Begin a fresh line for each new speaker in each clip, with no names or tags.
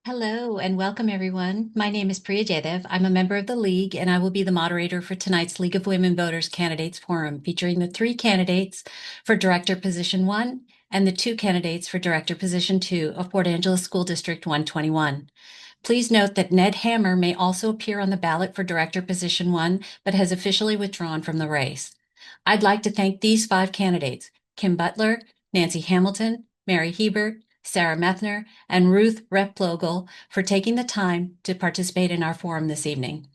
Hello and welcome, everyone. My name is Priya Jadev. I'm a member of the League, and I will be the moderator for tonight's League of Women Voters Candidates Forum, featuring the 3 candidates for Director Position 1 and the 2 candidates for Director Position 2 of Port Angeles School District 121. Please note that Ned Hammer may also appear on the ballot for Director Position 1, but has officially withdrawn from the race. I'd like to thank these 5 candidates: Kim Butler, Nancy Hamilton, Mary Hebert, Sarah Methner, and Ruth Replogle for taking the time to participate in our forum this evening.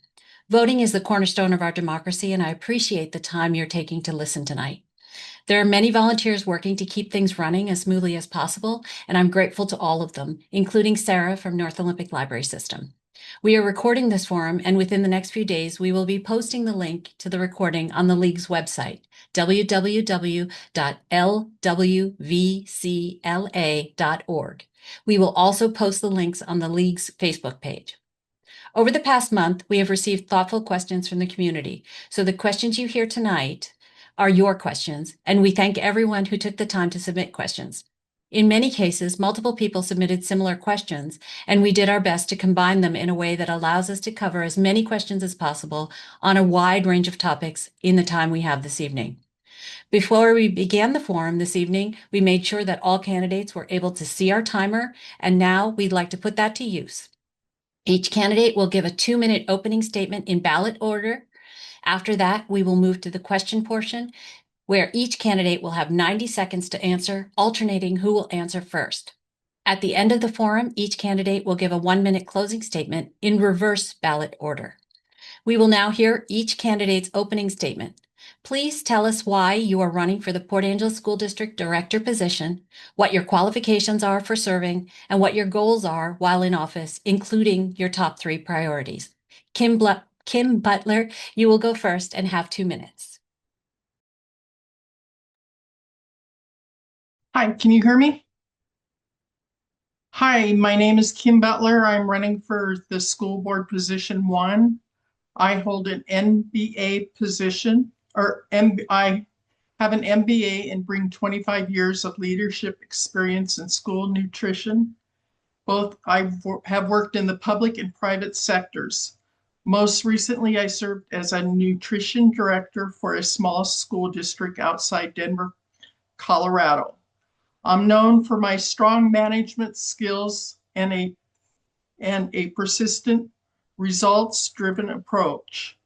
Voting is the cornerstone of our democracy, and I appreciate the time you're taking to listen tonight. There are many volunteers working to keep things running as smoothly as possible, and I'm grateful to all of them, including Sarah from North Olympic Library System. We are recording this forum, and within the next few days, we will be posting the link to the recording on the League's website, www.lwvcla.org. We will also post the links on the League's Facebook page. Over the past month, we have received thoughtful questions from the community, so the questions you hear tonight are your questions, and we thank everyone who took the time to submit questions. In many cases, multiple people submitted similar questions, and we did our best to combine them in a way that allows us to cover as many questions as possible on a wide range of topics in the time we have this evening. Before we began the forum this evening, we made sure that all candidates were able to see our timer, and now we'd like to put that to use. Each candidate will give a 2-minute opening statement in ballot order. After that, we will move to the question portion, where each candidate will have 90 seconds to answer, alternating who will answer first. At the end of the forum, each candidate will give a 1-minute closing statement in reverse ballot order. We will now hear each candidate's opening statement. Please tell us why you are running for the Port Angeles School District Director position, what your qualifications are for serving, and what your goals are while in office, including your top 3 priorities. Kim Butler, you will go first and have 2 minutes.
Hi, can you hear me? Hi, my name is Kim Butler. I'm running for the school board position 1. I hold an MBA position, I have an MBA and bring 25 years of leadership experience in school nutrition. Both I have worked in the public and private sectors. Most recently, I served as a nutrition director for a small school district outside Denver, Colorado. I'm known for my strong management skills and a persistent, results-driven approach.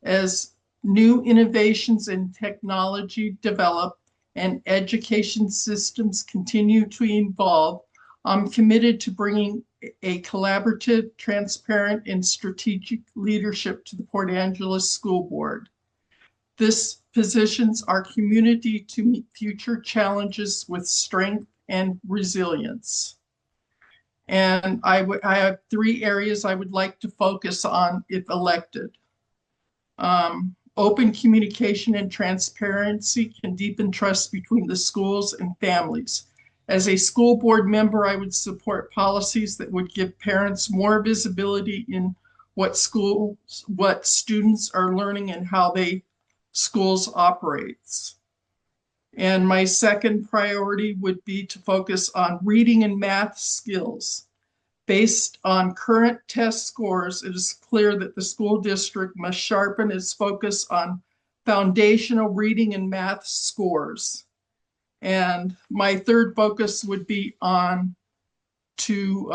As new innovations in technology develop and education systems continue to evolve, I'm committed to bringing a collaborative, transparent, and strategic leadership to the Port Angeles School Board. This positions our community to meet future challenges with strength and resilience. And I have 3 areas I would like to focus on if elected. Open communication and transparency can deepen trust between the schools and families. As a school board member, I would support policies that would give parents more visibility in what students are learning and how schools operates. And my second priority would be to focus on reading and math skills. Based on current test scores, it is clear that the school district must sharpen its focus on foundational reading and math scores. And my third focus would be on to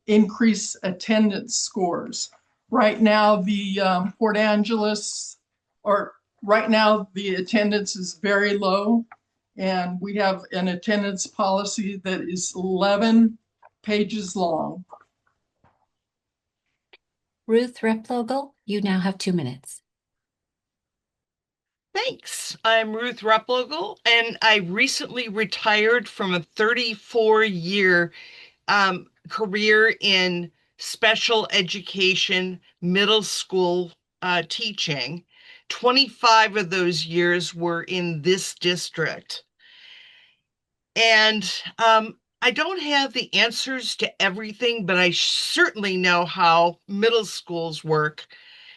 increase attendance scores. Right now, the Port Angeles, or right now, the attendance is very low, and we have an attendance policy that is 11 pages long.
Ruth Replogle, you now have 2 minutes.
Thanks. I'm Ruth Replogle, and I recently retired from a 34-year career in special education, middle school teaching. 25 of those years were in this district. And I don't have the answers to everything, but I certainly know how middle schools work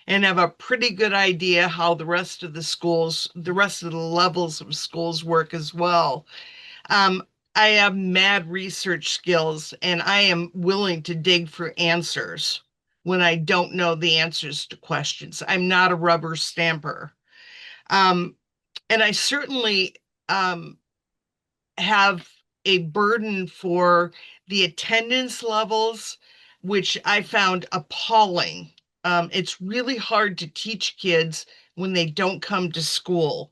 and have a pretty good idea how the rest of the schools, the rest of the levels of schools work as well. I have mad research skills and I am willing to dig for answers when I don't know the answers to questions. I'm not a rubber stamper. Um, and I certainly have a burden for the attendance levels, which I found appalling. It's really hard to teach kids when they don't come to school.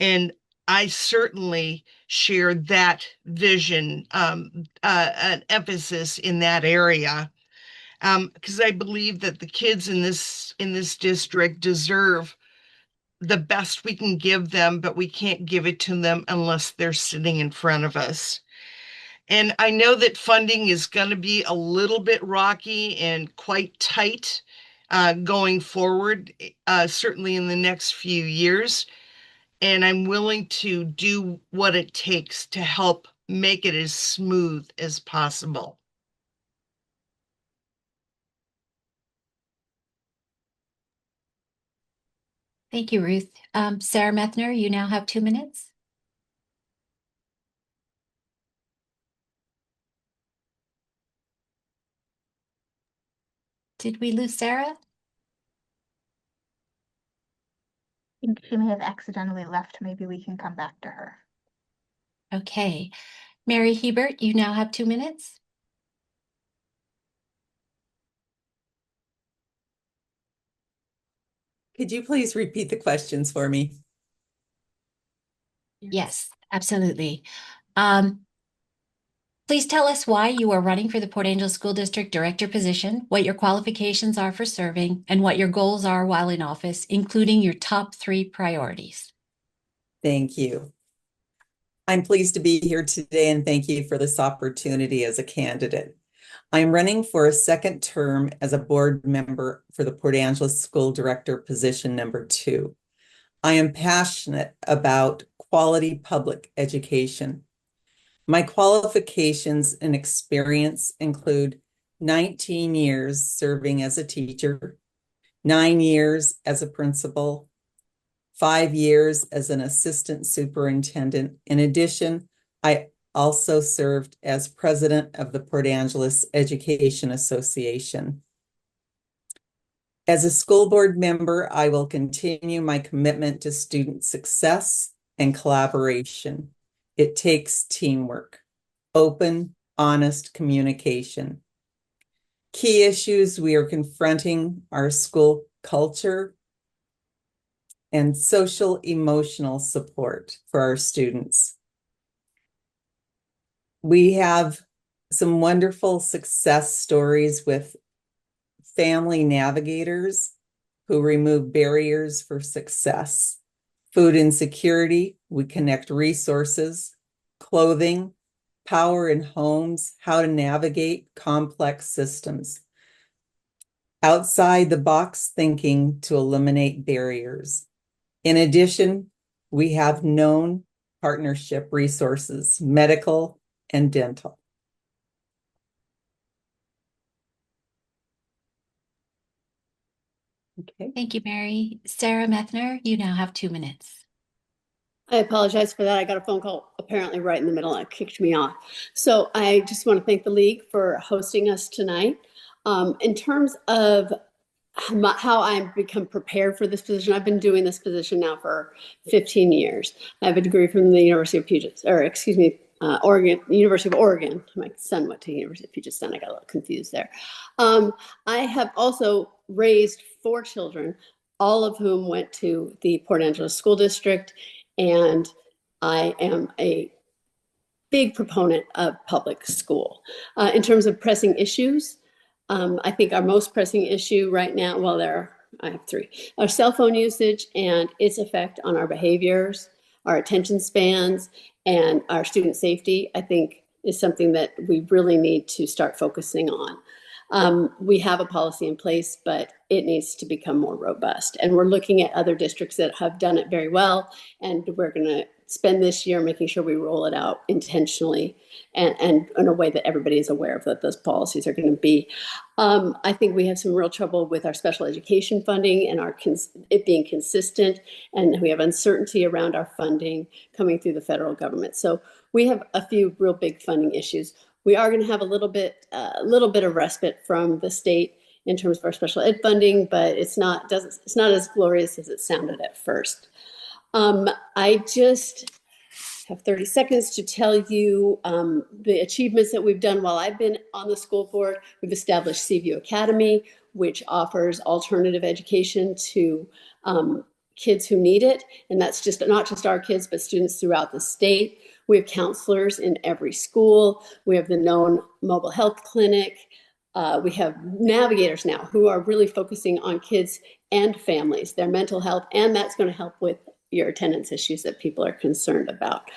And I certainly share that vision, an emphasis in that area, because I believe that the kids in this district deserve the best we can give them, but we can't give it to them unless they're sitting in front of us. And I know that funding is going to be a little bit rocky and quite tight going forward, certainly in the next few years. And I'm willing to do what it takes to help make it as smooth as possible.
Thank you, Ruth. Sarah Methner, you now have 2 minutes. Did we lose Sarah?
I think she may have accidentally left. Maybe we can come back to her.
Okay. Mary Hebert, you now have 2 minutes.
Could you please repeat the questions for me?
Yes, absolutely. Please tell us why you are running for the Port Angeles School District Director position, what your qualifications are for serving, and what your goals are while in office, including your top 3 priorities.
Thank you. I'm pleased to be here today and thank you for this opportunity as a candidate. I'm running for a second term as a board member for the Port Angeles School Director position number 2. I am passionate about quality public education. My qualifications and experience include 19 years serving as a teacher, 9 years as a principal, 5 years as an assistant superintendent. In addition, I also served as president of the Port Angeles Education Association. As a school board member, I will continue my commitment to student success and collaboration. It takes teamwork, open, honest communication. Key issues we are confronting are school culture and social emotional support for our students. We have some wonderful success stories with family navigators who remove barriers for success. Food insecurity, we connect resources, clothing, power in homes, how to navigate complex systems. Outside the box thinking to eliminate barriers. In addition, we have known partnership resources, medical and dental. Okay.
Thank you, Mary. Sarah Methner, you now have 2 minutes.
I apologize for that. I got a phone call apparently right in the middle and it kicked me off. So I just want to thank the league for hosting us tonight. In terms of how I've become prepared for this position, I've been doing this position now for 15 years. I have a degree from the University of Puget, or excuse me, Oregon, University of Oregon. My son went to University of Puget Sound. I got a little confused there. I have also raised 4 children, all of whom went to the Port Angeles School District, and I am a big proponent of public school. In terms of pressing issues, I think our most pressing issue right now, well, I have 3, our cell phone usage and its effect on our behaviors, our attention spans, and our student safety, I think is something that we really need to start focusing on. We have a policy in place, but it needs to become more robust. And we're looking at other districts that have done it very well. And we're going to spend this year making sure we roll it out intentionally and in a way that everybody is aware of that those policies are going to be. I think we have some real trouble with our special education funding and it being consistent. And we have uncertainty around our funding coming through the federal government. So we have a few real big funding issues. We are going to have a little bit of respite from the state in terms of our special ed funding, but it's not as glorious as it sounded at first. I just have 30 seconds to tell you the achievements that we've done while I've been on the school board. We've established Seaview Academy, which offers alternative education to kids who need it. And that's just not just our kids, but students throughout the state. We have counselors in every school. We have the known mobile health clinic. We have navigators now who are really focusing on kids and families, their mental health, and that's going to help with your attendance issues that people are concerned about.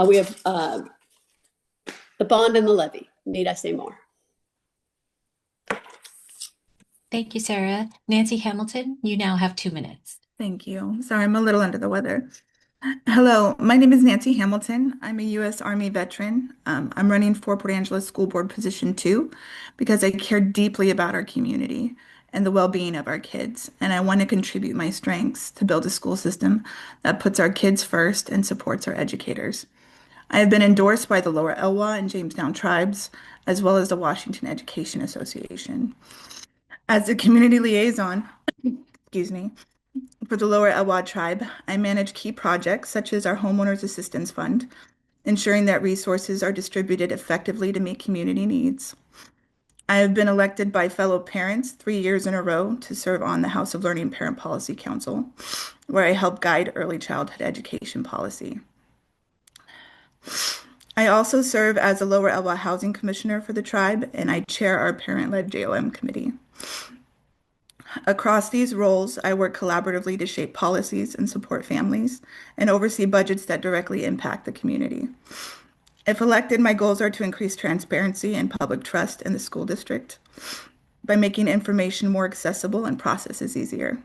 We have the bond and the levy. Need I say more?
Thank you, Sarah. Nancy Hamilton, you now have 2 minutes.
Thank you. Sorry, I'm a little under the weather. Hello, my name is Nancy Hamilton. I'm a U.S. Army veteran. I'm running for Port Angeles School Board Position 2 because I care deeply about our community and the well-being of our kids, and I want to contribute my strengths to build a school system that puts our kids first and supports our educators. I have been endorsed by the Lower Elwha and Jamestown tribes, as well as the Washington Education Association. As a community liaison, excuse me, for the Lower Elwha tribe, I manage key projects such as our Homeowners Assistance Fund, ensuring that resources are distributed effectively to meet community needs. I have been elected by fellow parents 3 years in a row to serve on the House of Learning Parent Policy Council, where I help guide early childhood education policy. I also serve as a Lower Elwha Housing Commissioner for the tribe, and I chair our parent-led JOM committee. Across these roles, I work collaboratively to shape policies and support families and oversee budgets that directly impact the community. If elected, my goals are to increase transparency and public trust in the school district by making information more accessible and processes easier,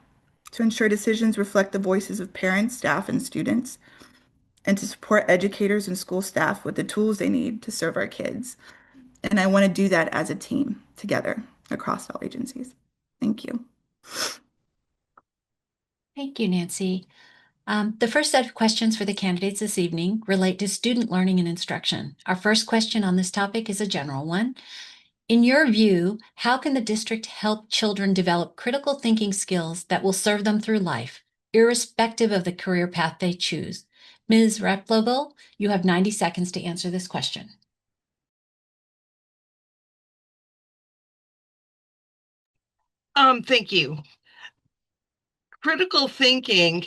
to ensure decisions reflect the voices of parents, staff, and students, and to support educators and school staff with the tools they need to serve our kids. And I want to do that as a team together across all agencies. Thank you.
Thank you, Nancy. The first set of questions for the candidates this evening relate to student learning and instruction. Our first question on this topic is a general one. In your view, how can the district help children develop critical thinking skills that will serve them through life, irrespective of the career path they choose? Ms. Replogle, you have 90 seconds to answer this question.
Thank you. Critical thinking,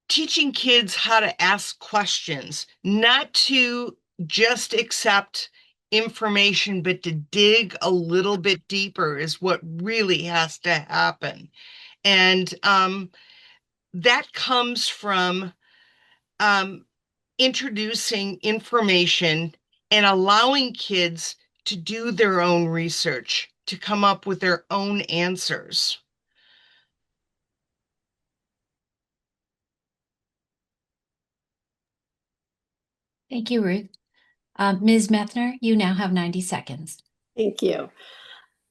teaching kids how to ask questions, not to just accept information, but to dig a little bit deeper is what really has to happen. And that comes from introducing information and allowing kids to do their own research, to come up with their own answers.
Thank you, Ruth. Ms. Methner, you now have 90 seconds.
Thank you.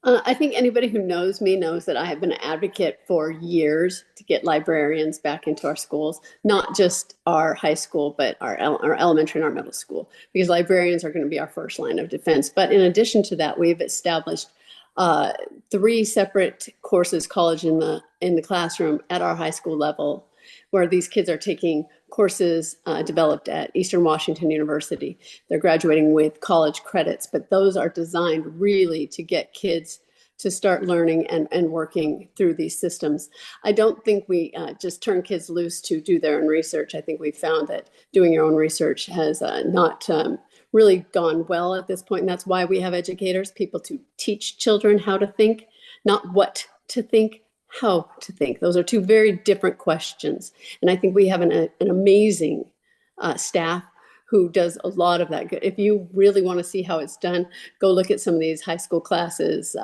I think anybody who knows me knows that I have been an advocate for years to get librarians back into our schools, not just our high school, but our elementary and our middle school, because librarians are going to be our first line of defense. But in addition to that, we've established 3 separate courses, college in the classroom at our high school level, where these kids are taking courses developed at Eastern Washington University. They're graduating with college credits, but those are designed really to get kids to start learning and working through these systems. I don't think we just turn kids loose to do their own research. I think we found that doing your own research has not really gone well at this point, and that's why we have educators, people to teach children how to think, not what to think, how to think. Those are 2 very different questions. And I think we have an amazing staff who does a lot of that good. If you really want to see how it's done, go look at some of these high school classes.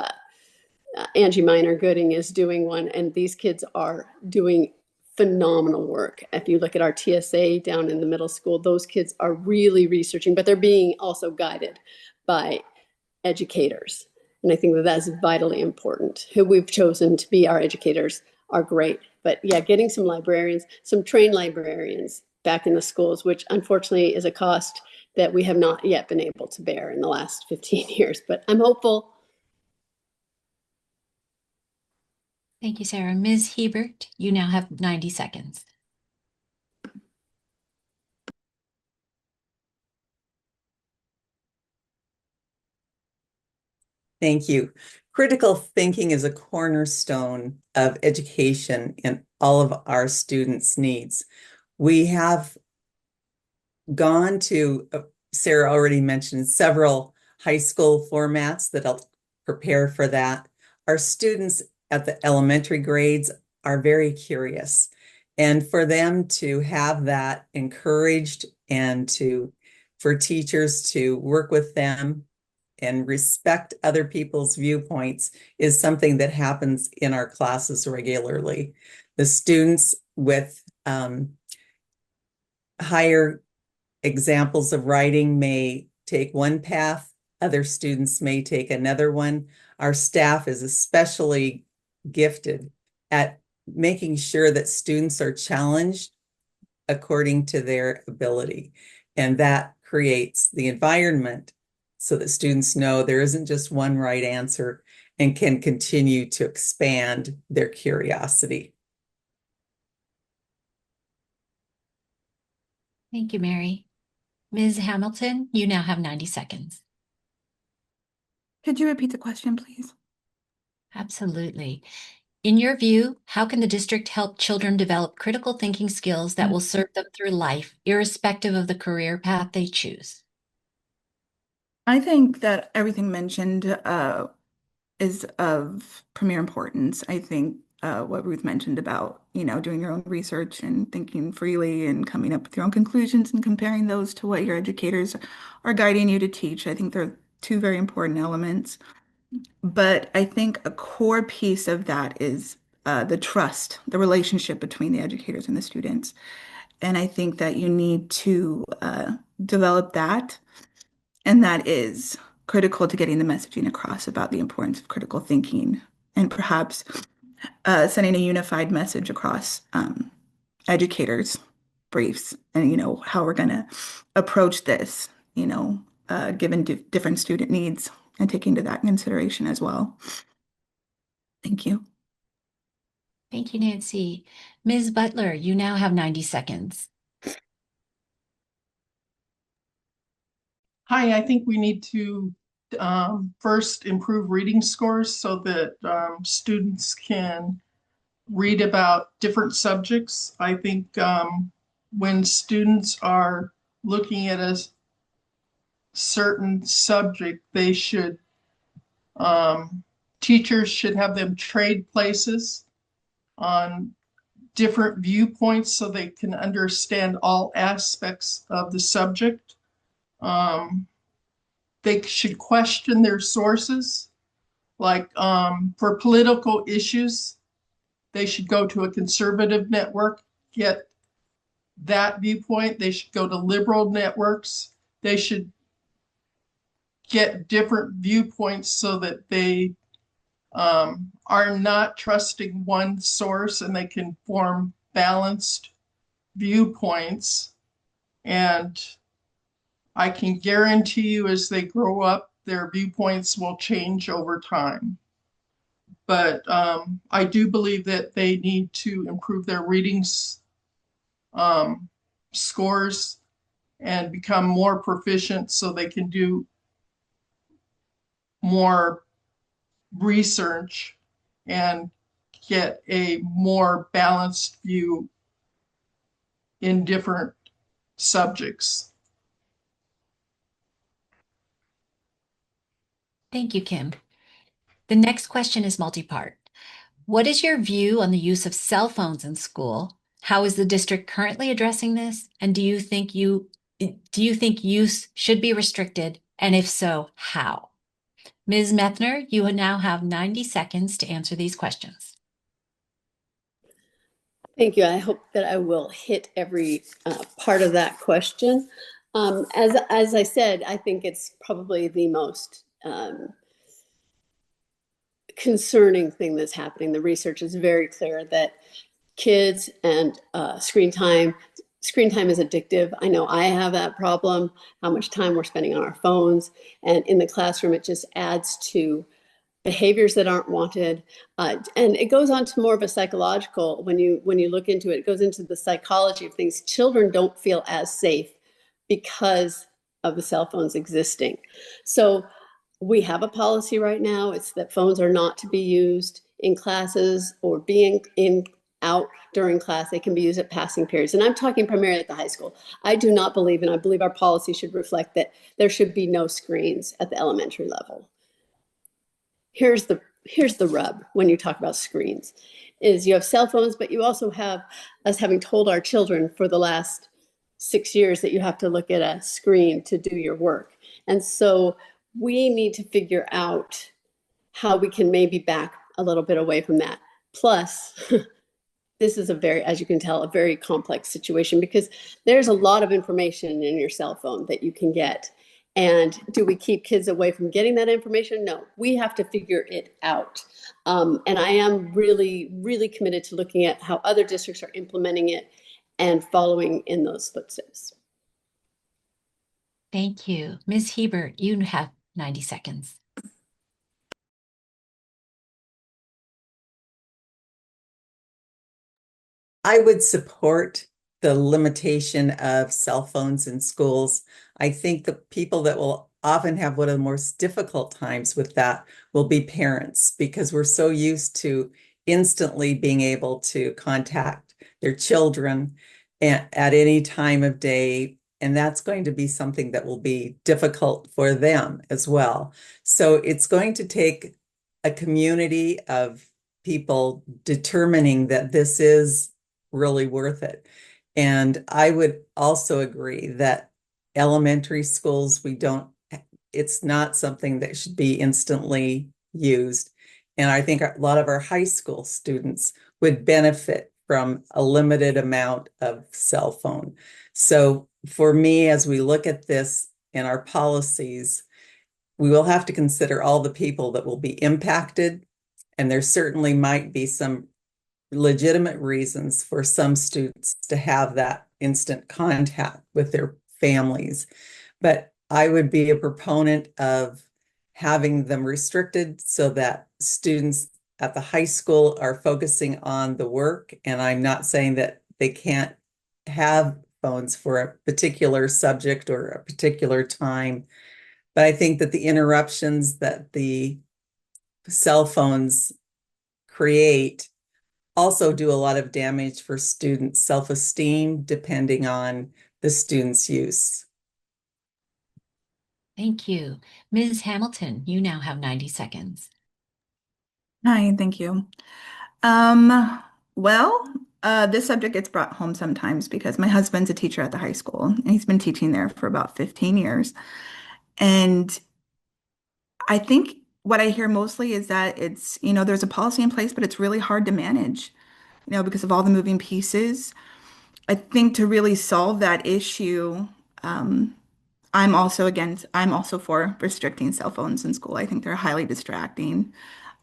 Angie Miner-Gooding is doing one, and these kids are doing phenomenal work. If you look at our TSA down in the middle school, those kids are really researching, but they're being also guided by educators. And I think that that's vitally important. Who we've chosen to be our educators are great. But yeah, getting some librarians, some trained librarians back in the schools, which unfortunately is a cost that we have not yet been able to bear in the last 15 years, but I'm hopeful.
Thank you, Sarah. Ms. Hebert, you now have 90 seconds.
Thank you. Critical thinking is a cornerstone of education in all of our students' needs. We have gone to, Sarah already mentioned, several high school formats that'll prepare for that. Our students at the elementary grades are very curious. And for them to have that encouraged and for teachers to work with them and respect other people's viewpoints is something that happens in our classes regularly. The students with higher examples of writing may take one path, other students may take another one. Our staff is especially gifted at making sure that students are challenged according to their ability. And that creates the environment so that students know there isn't just one right answer and can continue to expand their curiosity.
Thank you, Mary. Ms. Hamilton, you now have 90 seconds.
Could you repeat the question, please?
Absolutely. In your view, how can the district help children develop critical thinking skills that will serve them through life, irrespective of the career path they choose?
I think that everything mentioned is of premier importance. I think what Ruth mentioned about, doing your own research and thinking freely and coming up with your own conclusions and comparing those to what your educators are guiding you to teach. I think they're two very important elements. But I think a core piece of that is the trust, the relationship between the educators and the students. And I think that you need to develop that. And that is critical to getting the messaging across about the importance of critical thinking and perhaps sending a unified message across educators' briefs and, how we're going to approach this, given different student needs and taking to that in consideration as well. Thank you.
Thank you, Nancy. Ms. Butler, you now have 90 seconds.
Hi, I think we need to first improve reading scores so that students can read about different subjects. I think when students are looking at a certain subject, they should, teachers should have them trade places on different viewpoints so they can understand all aspects of the subject. They should question their sources. Like for political issues, they should go to a conservative network, get that viewpoint. They should go to liberal networks. They should get different viewpoints so that they are not trusting one source and they can form balanced viewpoints. And I can guarantee you as they grow up, their viewpoints will change over time. But I do believe that they need to improve their reading scores and become more proficient so they can do more research and get a more balanced view in different subjects.
Thank you, Kim. The next question is multi-part. What is your view on the use of cell phones in school? How is the district currently addressing this? And do you think use should be restricted? And if so, how? Ms. Methner, you now have 90 seconds to answer these questions.
Thank you. I hope that I will hit every part of that question. As I said, I think it's probably the most concerning thing that's happening. The research is very clear that kids and screen time screen time is addictive. I know I have that problem, how much time we're spending on our phones. And in the classroom, it just adds to behaviors that aren't wanted. And it goes on to more of a psychological, when you look into it, it goes into the psychology of things. Children don't feel as safe because of the cell phones existing. So we have a policy right now. It's that phones are not to be used in classes or being out during class. They can be used at passing periods. And I'm talking primarily at the high school. I do not believe, and I believe our policy should reflect that there should be no screens at the elementary level. Here's the rub when you talk about screens, is you have cell phones, but you also have us having told our children for the last 6 years that you have to look at a screen to do your work. And so we need to figure out how we can maybe back a little bit away from that. Plus, this is as you can tell, a very complex situation, because there's a lot of information in your cell phone that you can get. And do we keep kids away from getting that information? No, we have to figure it out. And I am really, really committed to looking at how other districts are implementing it and following in those footsteps.
Thank you. Ms. Hebert, you have 90 seconds.
I would support the limitation of cell phones in schools. I think the people that will often have one of the most difficult times with that will be parents, because we're so used to instantly being able to contact their children at any time of day. And that's going to be something that will be difficult for them as well. So it's going to take a community of people determining that this is really worth it. And I would also agree that elementary schools, it's not something that should be instantly used. And I think a lot of our high school students would benefit from a limited amount of cell phone. So for me, as we look at this in our policies, we will have to consider all the people that will be impacted. And there certainly might be some legitimate reasons for some students to have that instant contact with their families. But I would be a proponent of having them restricted so that students at the high school are focusing on the work. And I'm not saying that they can't have phones for a particular subject or a particular time, but I think that the interruptions that the cell phones create also do a lot of damage for students' self-esteem, depending on the student's use.
Thank you. Ms. Hamilton, you now have 90 seconds.
Hi, thank you. Well, this subject gets brought home sometimes because my husband's a teacher at the high school, and he's been teaching there for about 15 years. And I think what I hear mostly is that there's a policy in place, but it's really hard to manage, because of all the moving pieces. I think to really solve that issue, um, I'm also for restricting cell phones in school. I think they're highly distracting.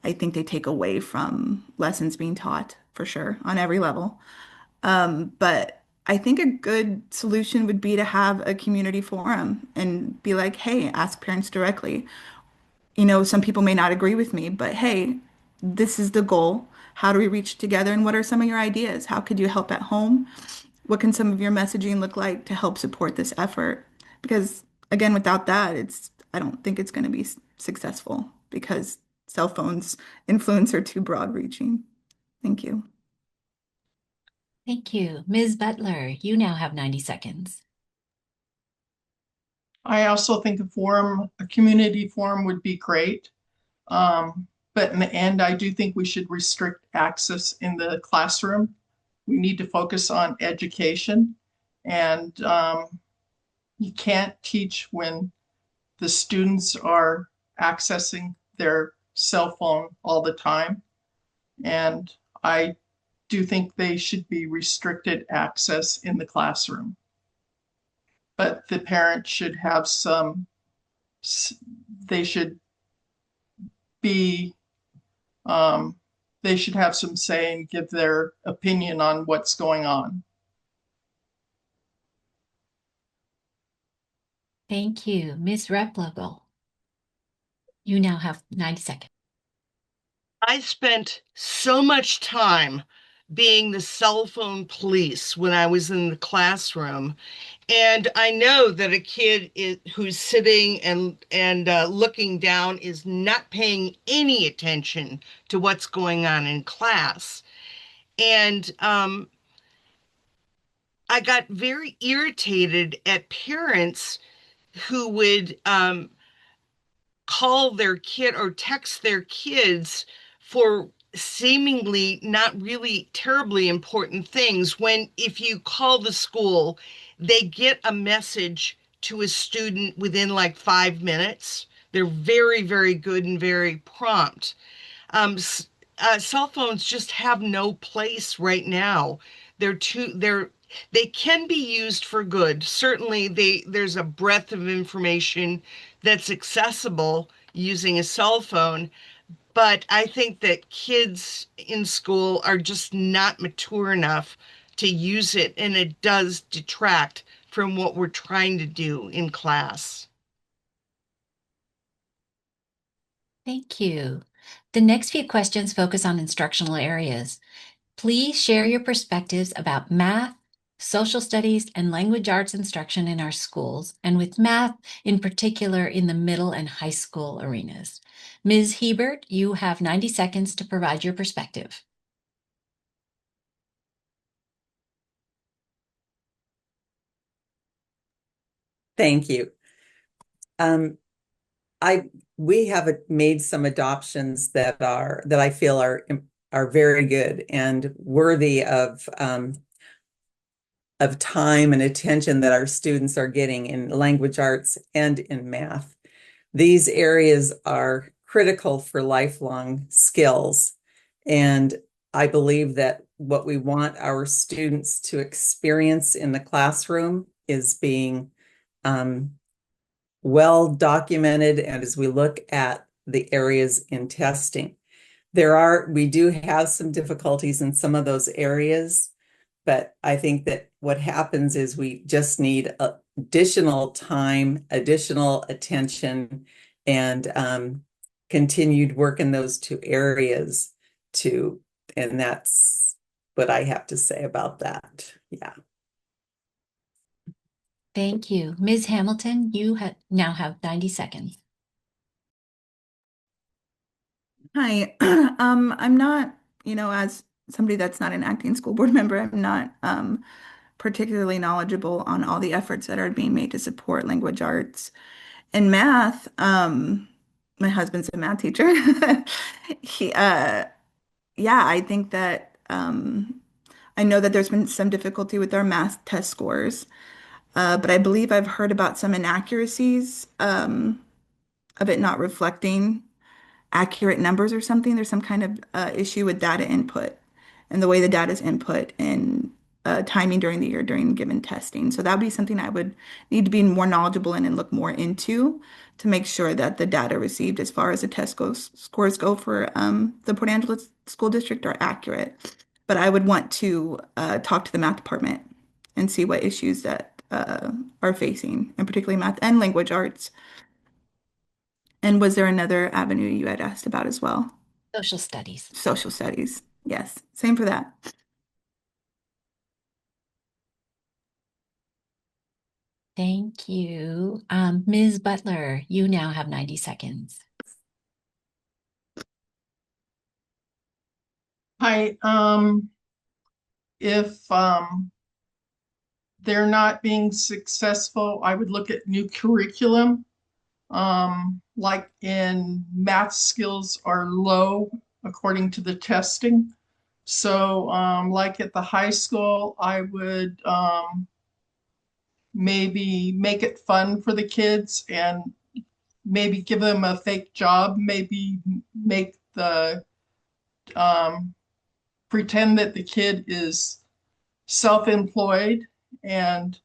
I think they take away from lessons being taught for sure on every level. But I think a good solution would be to have a community forum and be like, hey, ask parents directly. Some people may not agree with me, but hey, this is the goal. How do we reach together? And what are some of your ideas? How could you help at home? What can some of your messaging look like to help support this effort? Because again, without that, I don't think it's going to be successful because cell phones influence are too broad reaching. Thank you.
Thank you. Ms. Butler, you now have 90 seconds.
I also think a community forum would be great. But in the end, I do think we should restrict access in the classroom. We need to focus on education, and you can't teach when the students are accessing their cell phone all the time. And I do think they should be restricted access in the classroom. But the parents should have they should be, they should have some say and give their opinion on what's going on.
Thank you. Ms. Replogle, you now have 90 seconds.
I spent so much time being the cell phone police when I was in the classroom. And I know that a kid who's sitting and looking down is not paying any attention to what's going on in class. And I got very irritated at parents who would call their kid or text their kids for seemingly not really terribly important things, when if you call the school, they get a message to a student within like 5 minutes. They're very, very good and very prompt. Cell phones just have no place right now. They can be used for good. Certainly, there's a breadth of information that's accessible using a cell phone, but I think that kids in school are just not mature enough to use it, and it does detract from what we're trying to do in class.
Thank you. The next few questions focus on instructional areas. Please share your perspectives about math, social studies, and language arts instruction in our schools, and with math in particular in the middle and high school arenas. Ms. Hebert, you have 90 seconds to provide your perspective.
Thank you. We have made some adoptions that I feel are very good and worthy of time and attention that our students are getting in language arts and in math. These areas are critical for lifelong skills, and I believe that what we want our students to experience in the classroom is being well documented, and as we look at the areas in testing, we do have some difficulties in some of those areas, but I think that what happens is we just need additional time, additional attention, and continued work in those two areas too. And that's what I have to say about that. Yeah.
Thank you. Ms. Hamilton, you now have 90 seconds.
Hi, I'm not, as somebody that's not an acting school board member, I'm not particularly knowledgeable on all the efforts that are being made to support language arts and math. My husband's a math teacher. He, yeah, I think that I know that there's been some difficulty with our math test scores, but I believe I've heard about some inaccuracies of it not reflecting accurate numbers or something. There's some kind of issue with data input and the way the data is input and timing during the year during given testing. So that would be something I would need to be more knowledgeable in and look more into to make sure that the data received as far as the scores go for the Port Angeles School District are accurate. But I would want to talk to the math department and see what issues that are facing, and particularly math and language arts. And was there another avenue you had asked about as well?
Social studies.
Social studies. Yes, same for that.
Thank you. Ms. Butler, you now have 90 seconds.
Hi, if they're not being successful, I would look at new curriculum. Like in math skills are low according to the testing. So like at the high school, I would maybe make it fun for the kids and maybe give them a fake job, maybe make the pretend that the kid is self-employed and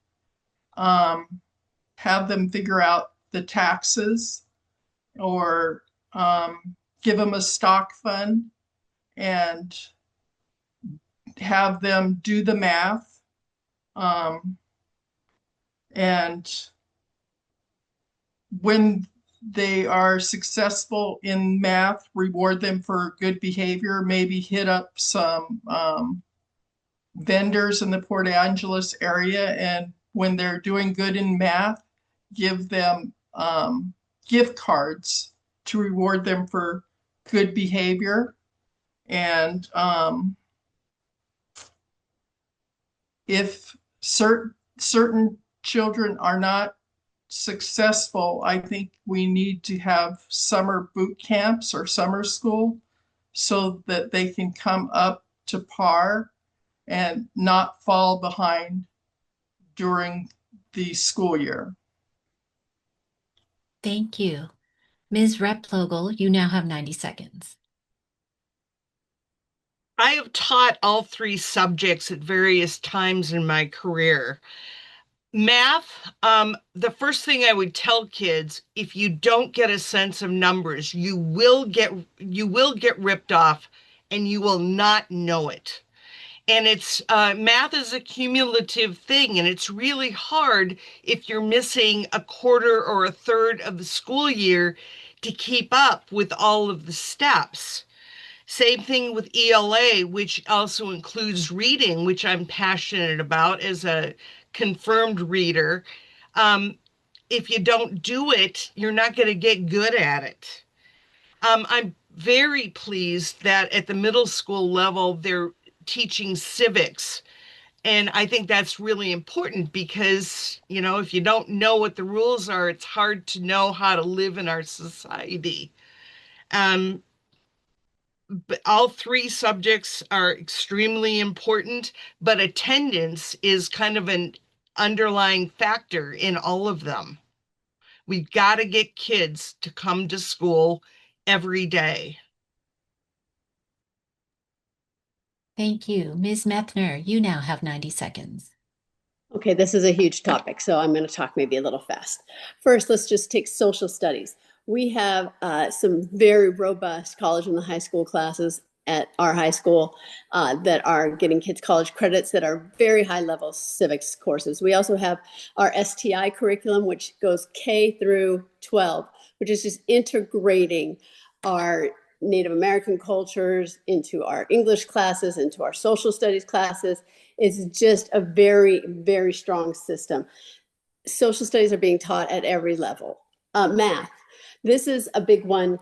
have them figure out the taxes, or give them a stock fund and have them do the math, and when they are successful in math, reward them for good behavior, maybe hit up some vendors in the Port Angeles area, and when they're doing good in math, give them gift cards to reward them for good behavior. And if certain children are not successful, I think we need to have summer boot camps or summer school so that they can come up to par and not fall behind during the school year.
Thank you. Ms. Replogle, you now have 90 seconds.
I have taught all three subjects at various times in my career. Math, the first thing I would tell kids, if you don't get a sense of numbers, you will get ripped off and you will not know it. And it's math is a cumulative thing, and it's really hard if you're missing a quarter or a third of the school year to keep up with all of the steps. Same thing with ELA, which also includes reading, which I'm passionate about as a confirmed reader. If you don't do it, you're not going to get good at it. I'm very pleased that at the middle school level, they're teaching civics. And I think that's really important because, you know, if you don't know what the rules are, it's hard to know how to live in our society. But all three subjects are extremely important, but attendance is kind of an underlying factor in all of them. We've got to get kids to come to school every day.
Thank you. Ms. Methner, you now have 90 seconds.
Okay, this is a huge topic, so I'm going to talk maybe a little fast. First, let's just take social studies. We have some very robust college and high school classes at our high school that are getting kids college credits that are very high level civics courses. We also have our STI curriculum, which goes K through 12, which is just integrating our Native American cultures into our English classes, into our social studies classes. It's just a very, very strong system. Social studies are being taught at every level. Math. This is a big one.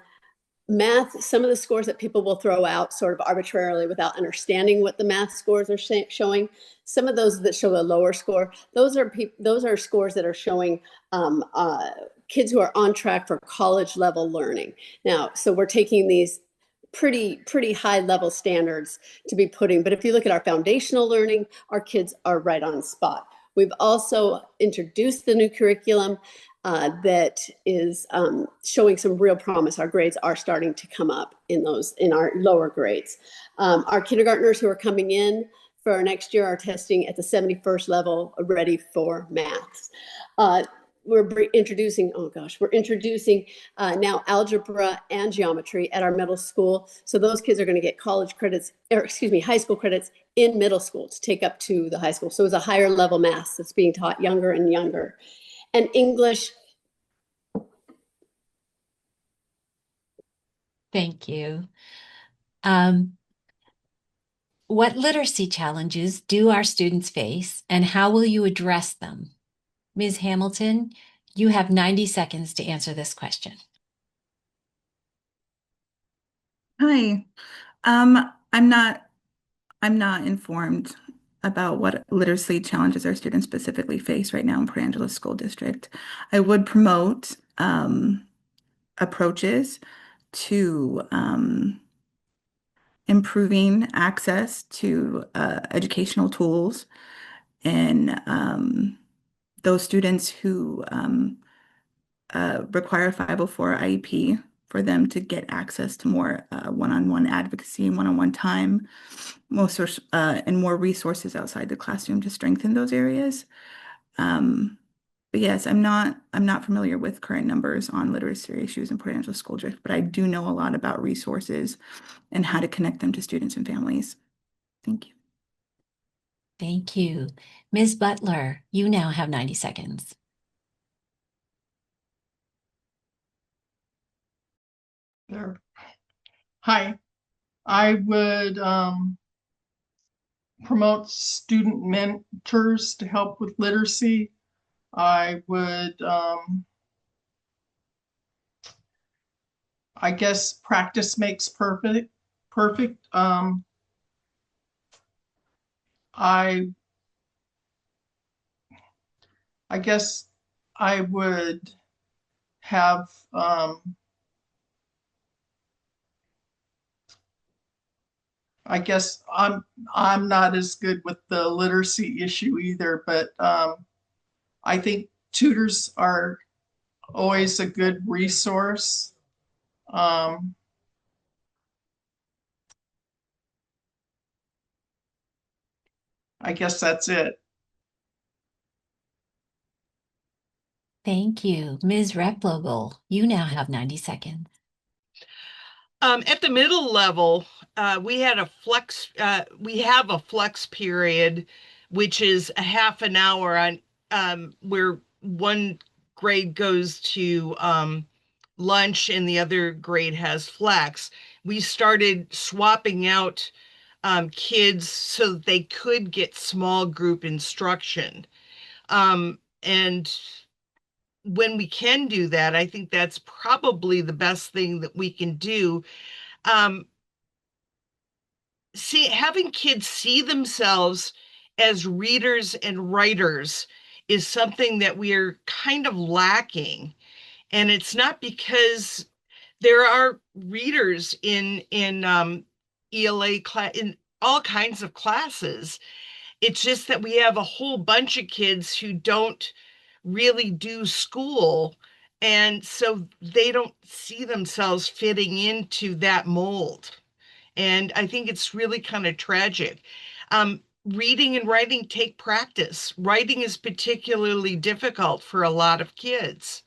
Math, some of the scores that people will throw out sort of arbitrarily without understanding what the math scores are showing. Some of those that show a lower score, those are scores that are showing kids who are on track for college level learning. Now, so we're taking these pretty high level standards to be putting, but if you look at our foundational learning, our kids are right on spot. We've also introduced the new curriculum that is showing some real promise. Our grades are starting to come up in our lower grades. Our kindergartners who are coming in for our next year are testing at the 71st level, ready for maths. We're introducing now algebra and geometry at our middle school. So those kids are going to get college credits, high school credits in middle school to take up to the high school. So it's a higher level math that's being taught younger and younger. And English.
Thank you. What literacy challenges do our students face, and how will you address them? Ms. Hamilton, you have 90 seconds to answer this question.
Hi. I'm not informed about what literacy challenges our students specifically face right now in Port Angeles School District. I would promote approaches to improving access to educational tools and those students who require a 504 IEP for them to get access to more one-on-one advocacy and one-on-one time, and more resources outside the classroom to strengthen those areas. But yes, I'm not familiar with current numbers on literacy issues in Port Angeles School District, but I do know a lot about resources and how to connect them to students and families. Thank you.
Thank you. Ms. Butler, you now have 90 seconds.
there. Hi, I would promote student mentors to help with literacy. I would, I guess practice makes perfect. I guess I would have, I guess I'm not as good with the literacy issue either, but I think tutors are always a good resource. I guess that's it.
Thank you. Ms. Replogle, you now have 90 seconds.
At the middle level, we have a flex period, which is a half an hour on where one grade goes to lunch and the other grade has flex. We started swapping out kids so that they could get small group instruction. And when we can do that, I think that's probably the best thing that we can do. Having kids see themselves as readers and writers is something that we are kind of lacking. And it's not because there are readers in ELA class in all kinds of classes. It's just that we have a whole bunch of kids who don't really do school, and so they don't see themselves fitting into that mold. And I think it's really kind of tragic. Reading and writing take practice. Writing is particularly difficult for a lot of kids,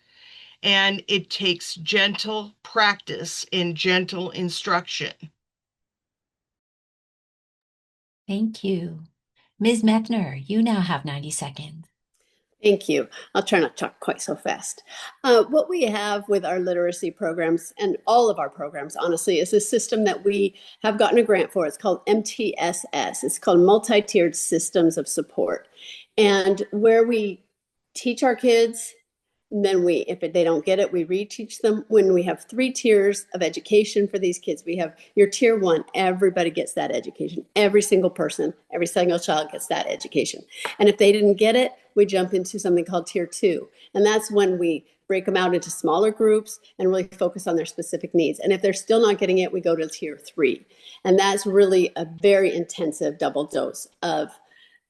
and it takes gentle practice and gentle instruction.
Thank you. Ms. Methner, you now have 90 seconds.
Thank you. I'll try not to talk quite so fast. What we have with our literacy programs and all of our programs, honestly, is a system that we have gotten a grant for. It's called MTSS. It's called Multi-Tiered Systems of Support. And where we teach our kids, and then if they don't get it, we reteach them. When we have 3 tiers of education for these kids, we have your tier 1, everybody gets that education. Every single person, every single child gets that education. And if they didn't get it, we jump into something called tier 2. And that's when we break them out into smaller groups and really focus on their specific needs. And if they're still not getting it, we go to tier 3. And that's really a very intensive double dose of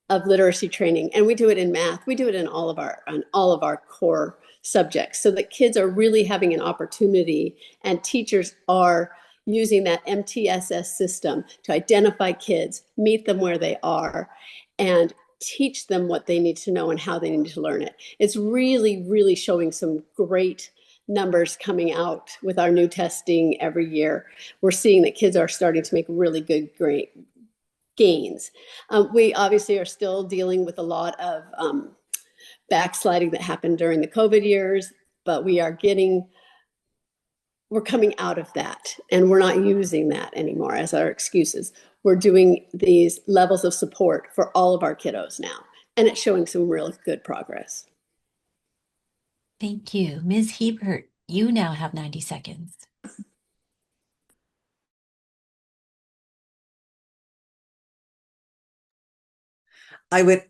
literacy training. And we do it in math. We do it in all of our core subjects, so that kids are really having an opportunity, and teachers are using that MTSS system to identify kids, meet them where they are, and teach them what they need to know and how they need to learn it. It's really, really showing some great numbers coming out with our new testing every year. We're seeing that kids are starting to make really good, great gains. We obviously are still dealing with a lot of backsliding that happened during the COVID years, but we're coming out of that, and we're not using that anymore as our excuses. We're doing these levels of support for all of our kiddos now, and it's showing some real good progress.
Thank you. Ms. Hebert, you now have 90 seconds.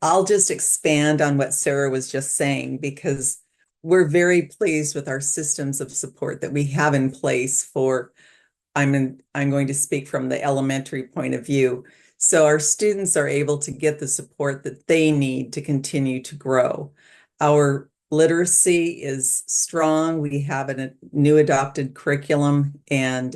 I'll just expand on what Sarah was just saying, because we're very pleased with our systems of support that we have in place for, I'm going to speak from the elementary point of view. So our students are able to get the support that they need to continue to grow. Our literacy is strong. We have a new adopted curriculum, and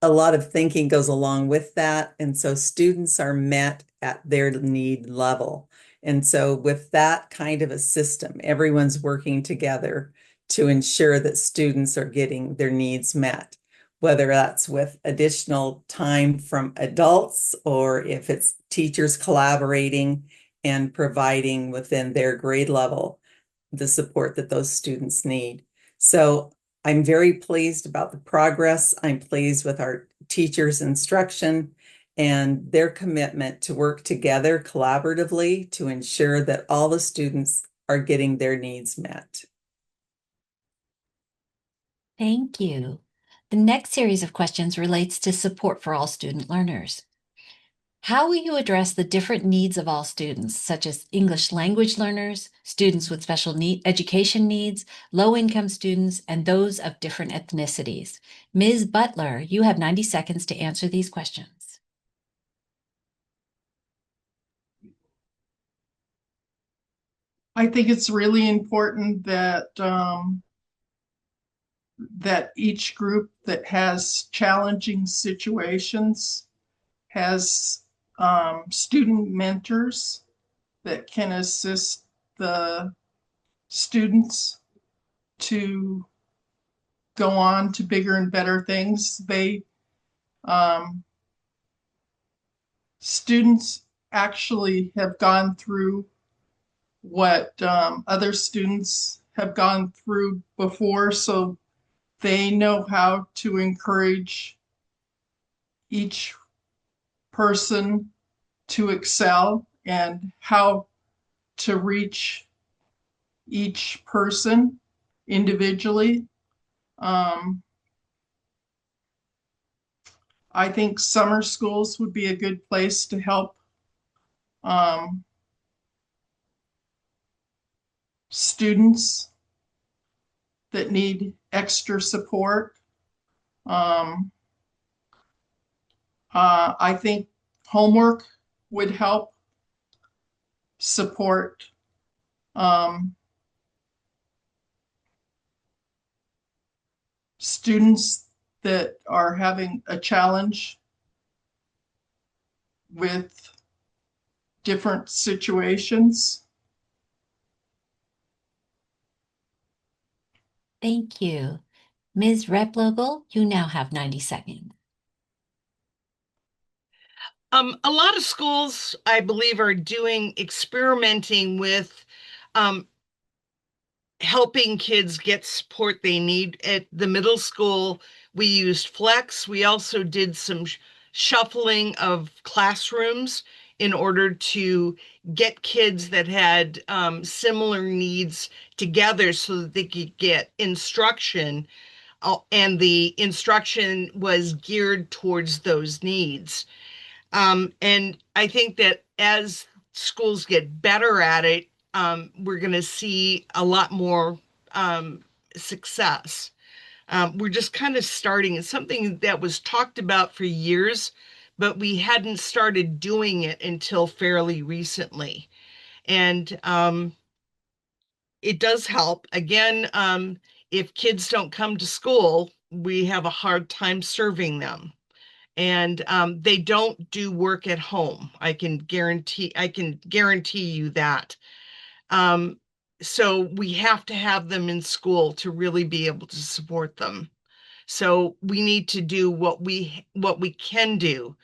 a lot of thinking goes along with that. And so students are met at their need level. And so with that kind of a system, everyone's working together to ensure that students are getting their needs met, whether that's with additional time from adults or if it's teachers collaborating and providing within their grade level the support that those students need. So I'm very pleased about the progress. I'm pleased with our teachers' instruction and their commitment to work together collaboratively to ensure that all the students are getting their needs met.
Thank you. The next series of questions relates to support for all student learners. How will you address the different needs of all students, such as English language learners, students with special education needs, low-income students, and those of different ethnicities? Ms. Butler, you have 90 seconds to answer these questions.
I think it's really important that that each group that has challenging situations has student mentors that can assist the students to go on to bigger and better things. Students actually have gone through what other students have gone through before, so they know how to encourage each person to excel and how to reach each person individually. I think summer schools would be a good place to help students that need extra support. I think homework would help support students that are having a challenge with different situations.
Thank you. Ms. Replogle, you now have 90 seconds.
A lot of schools, I believe, are experimenting with helping kids get support they need. At the middle school, we used Flex. We also did some shuffling of classrooms in order to get kids that had similar needs together so that they could get instruction, and the instruction was geared towards those needs. And I think that as schools get better at it, we're going to see a lot more success. We're just kind of starting. It's something that was talked about for years, but we hadn't started doing it until fairly recently. And it does help. Again, if kids don't come to school, we have a hard time serving them. And they don't do work at home. I can guarantee you that. So we have to have them in school to really be able to support them. So we need to do what we can do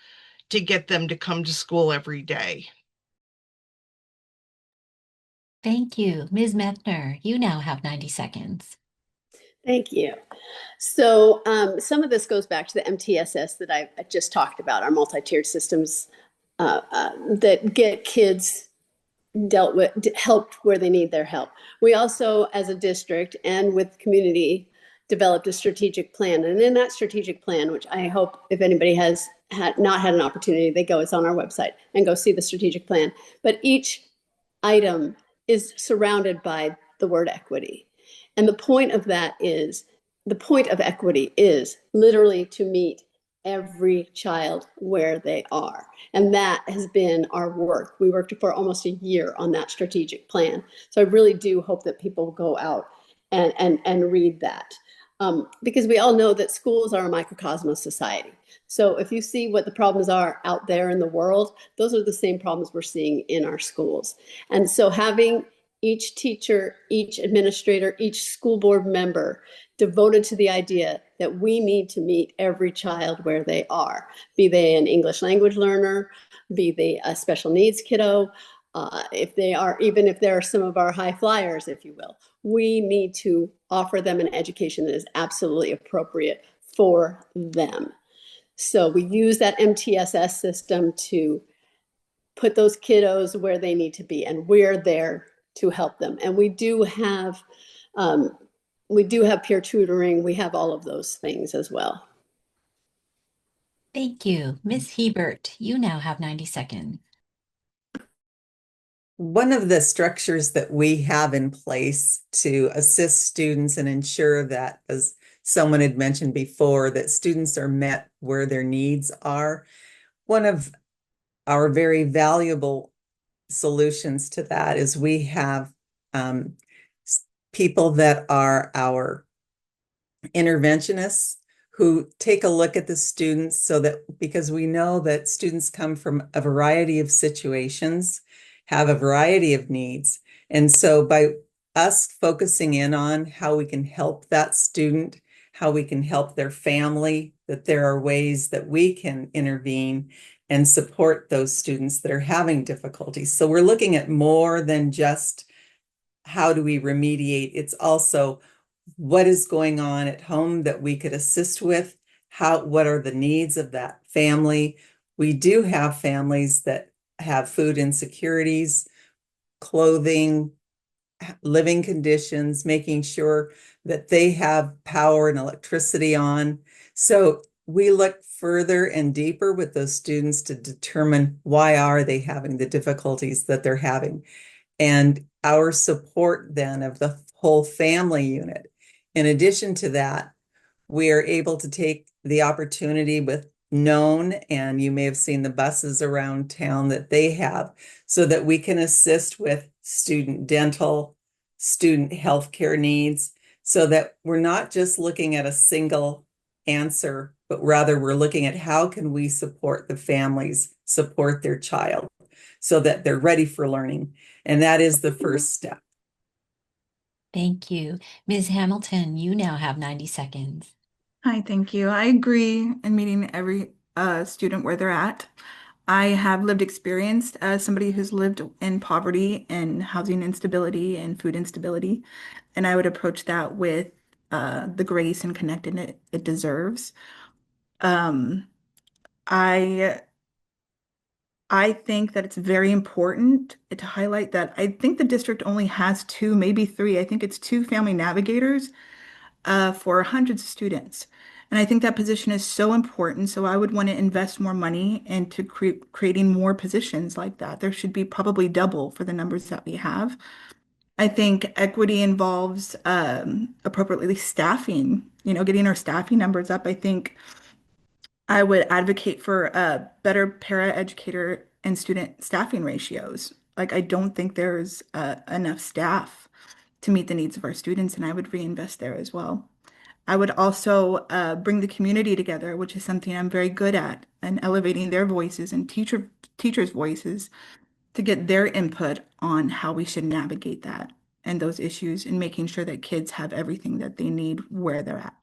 to get them to come to school every day.
Thank you. Ms. Methner, you now have 90 seconds.
Thank you. So some of this goes back to the MTSS that I just talked about, our multi-tiered systems that get kids dealt with, helped where they need their help. We also, as a district and with community, developed a strategic plan. And in that strategic plan, which I hope if anybody has not had an opportunity, it's on our website and go see the strategic plan. But each item is surrounded by the word equity. And the point of equity is literally to meet every child where they are. And that has been our work. We worked for almost a year on that strategic plan. So I really do hope that people go out and read that. Because we all know that schools are a microcosm of society. So if you see what the problems are out there in the world, those are the same problems we're seeing in our schools. And so having each teacher, each administrator, each school board member devoted to the idea that we need to meet every child where they are, be they an English language learner, be they a special needs kiddo, even if they're some of our high flyers, if you will. We need to offer them an education that is absolutely appropriate for them. So we use that MTSS system to put those kiddos where they need to be, and we're there to help them. And we do have peer tutoring. We have all of those things as well.
Thank you. Ms. Hebert, you now have 90 seconds.
One of the structures that we have in place to assist students and ensure that, as someone had mentioned before, that students are met where their needs are, one of our very valuable solutions to that is we have people that are our interventionists who take a look at the students, so that, because we know that students come from a variety of situations, have a variety of needs. And so by us focusing in on how we can help that student, how we can help their family, that there are ways that we can intervene and support those students that are having difficulties. So we're looking at more than just how do we remediate. It's also what is going on at home that we could assist with, what are the needs of that family. We do have families that have food insecurities, clothing, living conditions, making sure that they have power and electricity on. So we look further and deeper with those students to determine why are they having the difficulties that they're having. And our support then of the whole family unit. In addition to that, we are able to take the opportunity with Known, and you may have seen the buses around town that they have, so that we can assist with student dental, student healthcare needs, so that we're not just looking at a single answer, but rather we're looking at how can we support the families, support their child, so that they're ready for learning. And that is the first step.
Thank you. Ms. Hamilton, you now have 90 seconds.
Hi, thank you. I agree in meeting every student where they're at. I have lived experience as somebody who's lived in poverty and housing instability and food instability, and I would approach that with the grace and connectedness it deserves. I I think that it's very important to highlight that I think the district only has two, maybe three. I think it's two family navigators for hundreds of students. And I think that position is so important. So I would want to invest more money into creating more positions like that. There should be probably double for the numbers that we have. I think equity involves appropriately staffing, getting our staffing numbers up. I think I would advocate for better para-educator and student staffing ratios. Like, I don't think there's enough staff to meet the needs of our students, and I would reinvest there as well. I would also bring the community together, which is something I'm very good at, and elevating their voices and teachers' voices to get their input on how we should navigate that and those issues, and making sure that kids have everything that they need where they're at.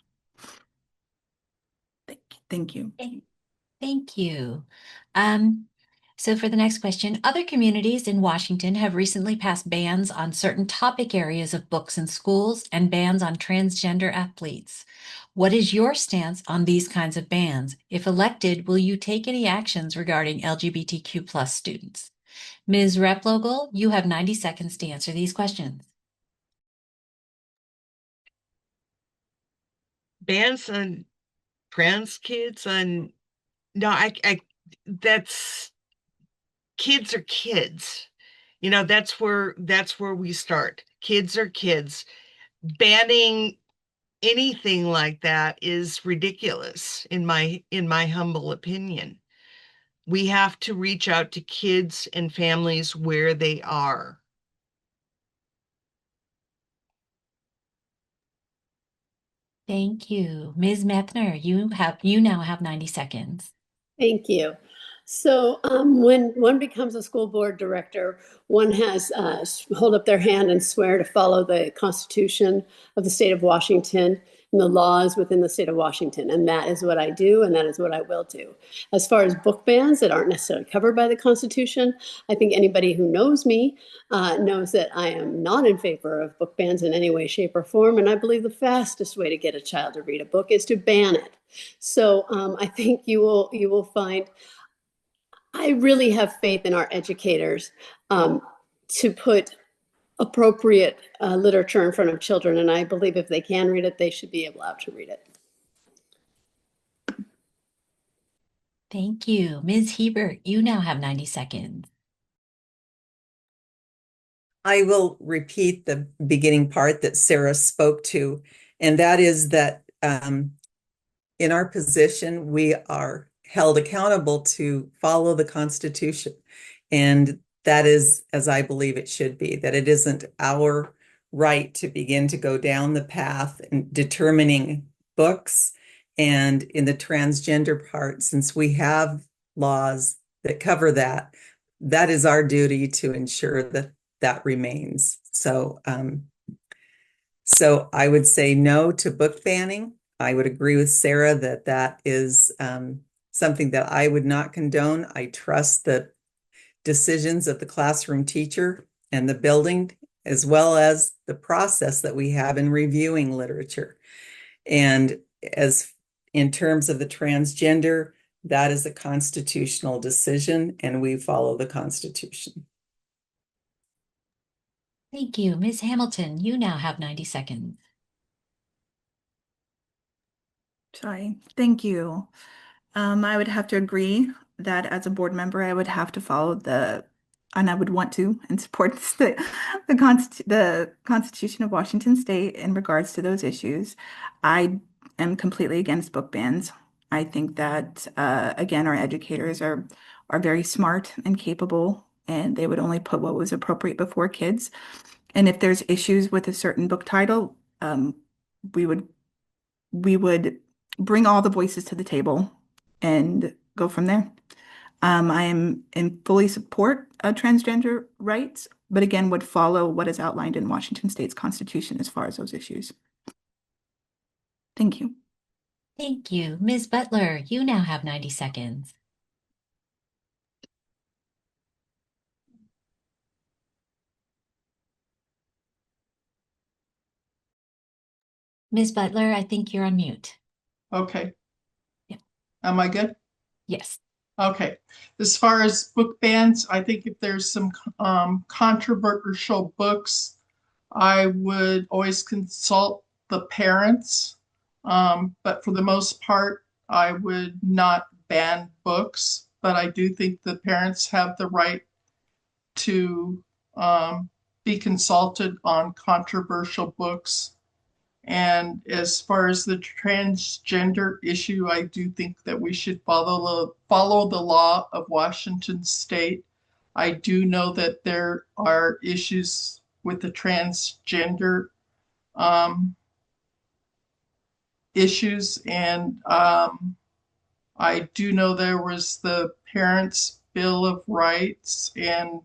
Thank you.
Thank you. So for the next question, other communities in Washington have recently passed bans on certain topic areas of books in schools and bans on transgender athletes. What is your stance on these kinds of bans? If elected, will you take any actions regarding LGBTQ plus students? Ms. Replogle, you have 90 seconds to answer these questions.
Bans on trans kids on, no, that's, kids are kids. That's where we start. Kids are kids. Banning anything like that is ridiculous in my humble opinion. We have to reach out to kids and families where they are.
Thank you. Ms. Methner, you now have 90 seconds.
Thank you. So when one becomes a school board director, one has hold up their hand and swear to follow the Constitution of the state of Washington, the laws within the state of Washington. And that is what I do, and that is what I will do. As far as book bans that aren't necessarily covered by the Constitution, I think anybody who knows me knows that I am not in favor of book bans in any way, shape, or form. And I believe the fastest way to get a child to read a book is to ban it. So I think you will find, I really have faith in our educators to put appropriate literature in front of children. And I believe if they can read it, they should be allowed to read it.
Thank you. Ms. Hebert, you now have 90 seconds.
I will repeat the beginning part that Sarah spoke to, and that is that in our position, we are held accountable to follow the Constitution. And that is, as I believe it should be, that it isn't our right to begin to go down the path in determining books. And in the transgender part, since we have laws that cover that, that is our duty to ensure that that remains. So, so I would say no to book banning. I would agree with Sarah that that is something that I would not condone. I trust the decisions of the classroom teacher and the building, as well as the process that we have in reviewing literature. And as in terms of the transgender, that is a constitutional decision, and we follow the Constitution.
Thank you. Ms. Hamilton, you now have 90 seconds.
Sorry. Thank you. I would have to agree that as a board member, I would have to follow and I would want to and support the Constitution of Washington State in regards to those issues. I am completely against book bans. I think that, again, our educators are very smart and capable, and they would only put what was appropriate before kids. And if there's issues with a certain book title, we would bring all the voices to the table and go from there. I am in fully support of transgender rights, but again, would follow what is outlined in Washington State's Constitution as far as those issues. Thank you.
Thank you. Ms. Butler, you now have 90 seconds. Ms. Butler, I think you're on mute.
Okay.
Yeah.
Am I good?
Yes.
Okay. As far as book bans, I think if there's some controversial books, I would always consult the parents. But for the most part, I would not ban books, but I do think the parents have the right to be consulted on controversial books. And as far as the transgender issue, I do think that we should follow the law of Washington State. I do know that there are issues with the transgender issues, and I do know there was the Parents' Bill of Rights, and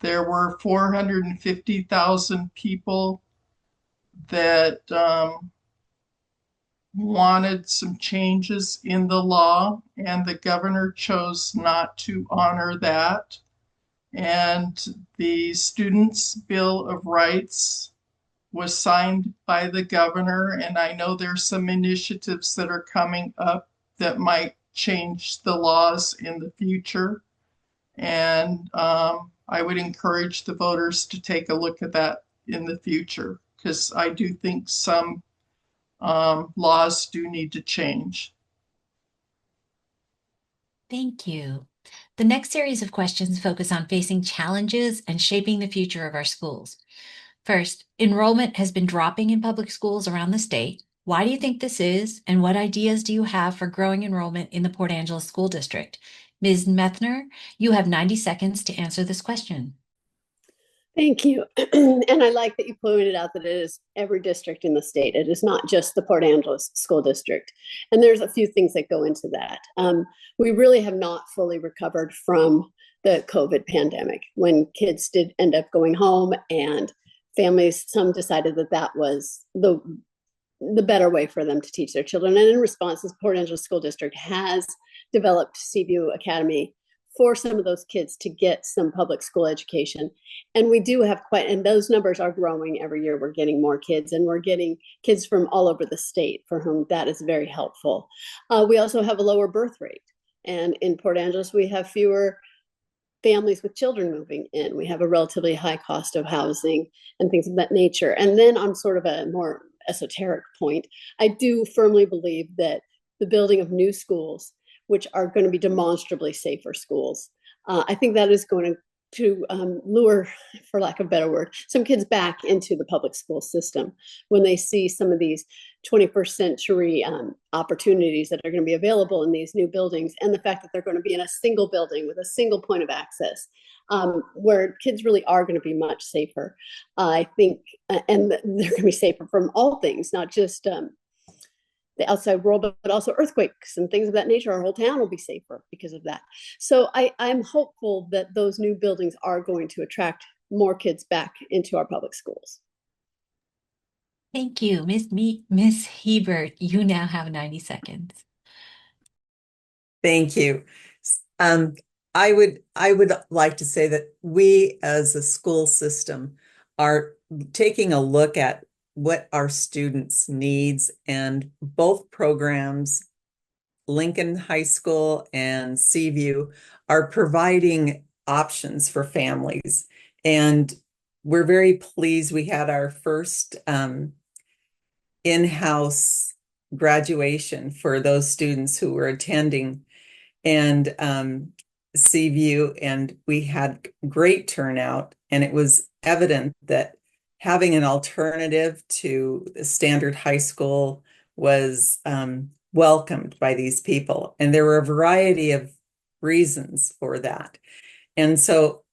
there were 450,000 people that wanted some changes in the law, and the governor chose not to honor that. And the Students' Bill of Rights was signed by the governor, and I know there's some initiatives that are coming up that might change the laws in the future. And I would encourage the voters to take a look at that in the future, because I do think some laws do need to change.
Thank you. The next series of questions focus on facing challenges and shaping the future of our schools. First, enrollment has been dropping in public schools around the state. Why do you think this is, and what ideas do you have for growing enrollment in the Port Angeles School District? Ms. Methner, you have 90 seconds to answer this question.
Thank you. And I like that you pointed out that it is every district in the state. It is not just the Port Angeles School District. And there's a few things that go into that. We really have not fully recovered from the COVID pandemic, when kids did end up going home, and families, some decided that that was the the better way for them to teach their children. And in response, the Port Angeles School District has developed Seaview Academy for some of those kids to get some public school education. And we do have and those numbers are growing every year. We're getting more kids, and we're getting kids from all over the state for whom that is very helpful. We also have a lower birth rate. And in Port Angeles, we have fewer families with children moving in. We have a relatively high cost of housing and things of that nature. And then on sort of a more esoteric point, I do firmly believe that the building of new schools, which are going to be demonstrably safer schools, I think that is going to lure, for lack of a better word, some kids back into the public school system when they see some of these 21st century opportunities that are going to be available in these new buildings, and the fact that they're going to be in a single building with a single point of access, where kids really are going to be much safer. I think, and they're going to be safer from all things, not just the outside world, but also earthquakes and things of that nature. Our whole town will be safer because of that. So I'm hopeful that those new buildings are going to attract more kids back into our public schools.
Thank you, Miss Hebert. You now have 90 seconds.
Thank you. I would like to say that we as a school system are taking a look at what our students' needs, and both programs, Lincoln High School and Seaview, are providing options for families. And we're very pleased. We had our first in-house graduation for those students who were attending, and Seaview, and we had great turnout, and it was evident that having an alternative to the standard high school was welcomed by these people. And there were a variety of reasons for that. And so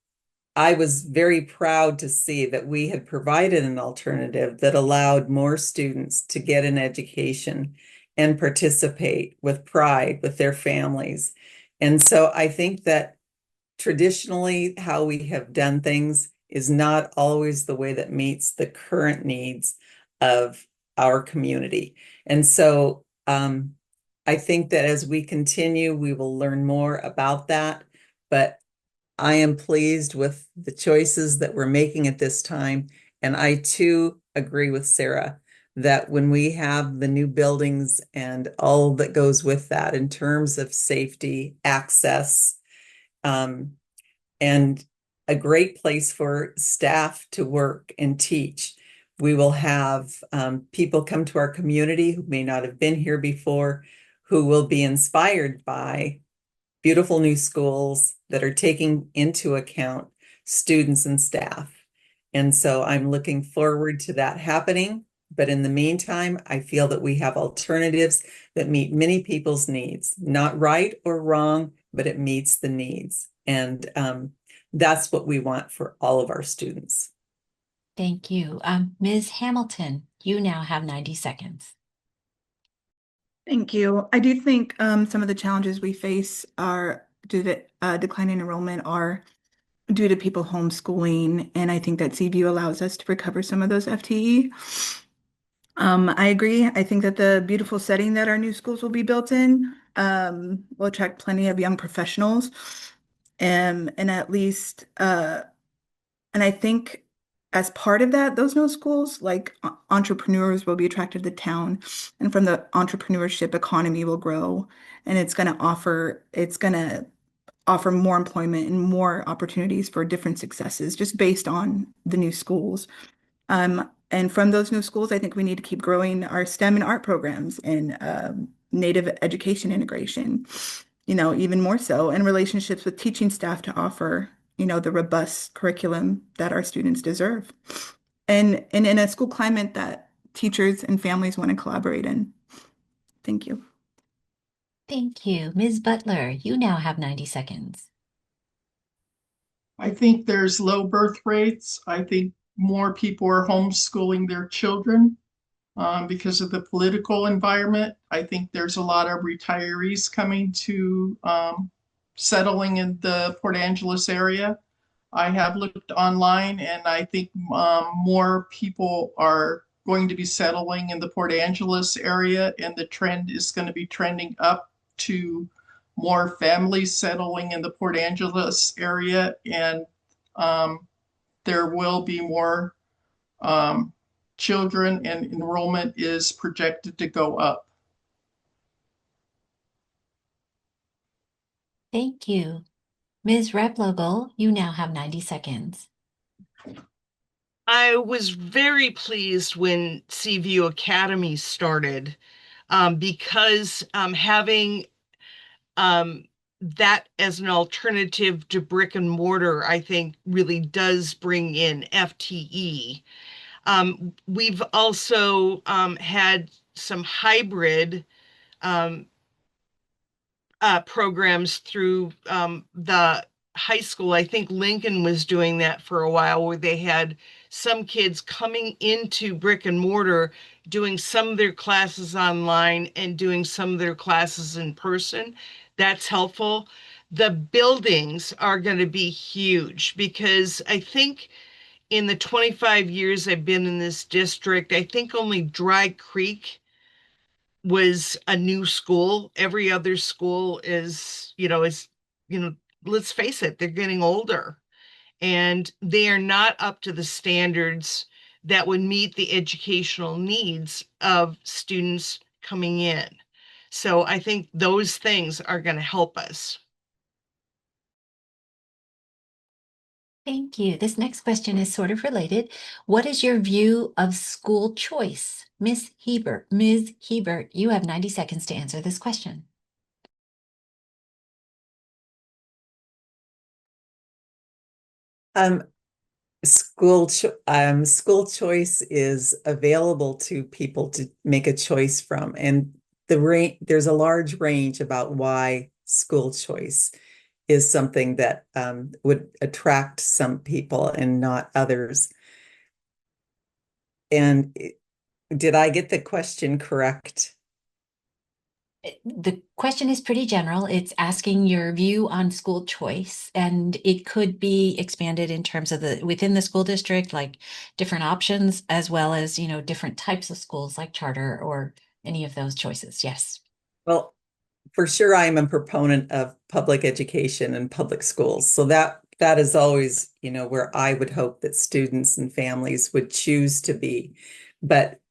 I was very proud to see that we had provided an alternative that allowed more students to get an education and participate with pride with their families. And so I think that traditionally how we have done things is not always the way that meets the current needs of our community. And so I think that as we continue, we will learn more about that. But I am pleased with the choices that we're making at this time. And I too agree with Sarah that when we have the new buildings and all that goes with that in terms of safety, access, and a great place for staff to work and teach, we will have people come to our community who may not have been here before, who will be inspired by beautiful new schools that are taking into account students and staff. And so I'm looking forward to that happening. But in the meantime, I feel that we have alternatives that meet many people's needs, not right or wrong, but it meets the needs. And that's what we want for all of our students.
Thank you. Ms. Hamilton, you now have 90 seconds.
Thank you. I do think some of the challenges we face are due to declining enrollment are due to people homeschooling, and I think that Seaview allows us to recover some of those FTE. I agree. I think that the beautiful setting that our new schools will be built in will attract plenty of young professionals, and at least, and I think as part of that, those new schools, like entrepreneurs, will be attracted to town, and from the entrepreneurship, economy will grow, and it's going to offer more employment and more opportunities for different successes just based on the new schools. And from those new schools, I think we need to keep growing our STEM and art programs and Native education integration, even more so, and relationships with teaching staff to offer, the robust curriculum that our students deserve. And in a school climate that teachers and families want to collaborate in. Thank you.
Thank you. Ms. Butler, you now have 90 seconds.
I think there's low birth rates. I think more people are homeschooling their children because of the political environment. I think there's a lot of retirees coming to settling in the Port Angeles area. I have looked online, and I think more people are going to be settling in the Port Angeles area, and the trend is going to be trending up to more families settling in the Port Angeles area, and there will be more children, and enrollment is projected to go up.
Thank you. Ms. Replogle, you now have 90 seconds.
I was very pleased when Seaview Academy started because having that as an alternative to brick and mortar, I think really does bring in FTE. We've also had some hybrid programs through the high school. I think Lincoln was doing that for a while, where they had some kids coming into brick and mortar, doing some of their classes online and doing some of their classes in person. That's helpful. The buildings are going to be huge, because I think in the 25 years I've been in this district, I think only Dry Creek was a new school. Every other school is, let's face it, they're getting older and they are not up to the standards that would meet the educational needs of students coming in. So I think those things are going to help us.
Thank you. This next question is sort of related. What is your view of school choice? Ms. Hebert, you have 90 seconds to answer this question.
School choice is available to people to make a choice from, and there's a large range about why school choice is something that would attract some people and not others. And did I get the question correct?
The question is pretty general. It's asking your view on school choice, and it could be expanded in terms of within the school district, like different options, as well as, different types of schools like charter or any of those choices. Yes.
Well, for sure, I'm a proponent of public education and public schools. So that is always, where I would hope that students and families would choose to be. But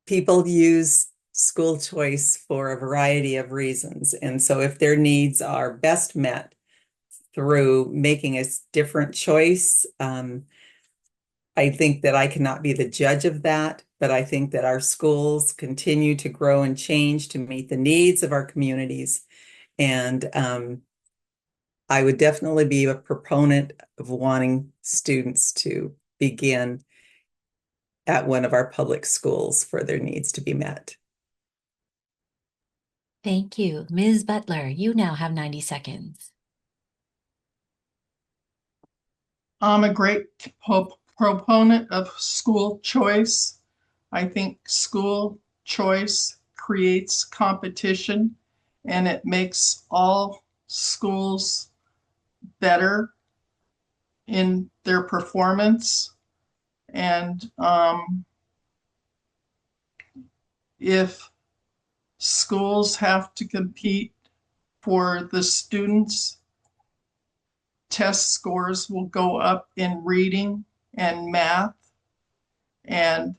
people use school choice for a variety of reasons. And so if their needs are best met through making a different choice, I think that I cannot be the judge of that, but I think that our schools continue to grow and change to meet the needs of our communities. And I would definitely be a proponent of wanting students to begin at one of our public schools for their needs to be met.
Thank you. Ms. Butler, you now have 90 seconds.
I'm a great proponent of school choice. I think school choice creates competition, and it makes all schools better in their performance. And if schools have to compete for the students, test scores will go up in reading and math, and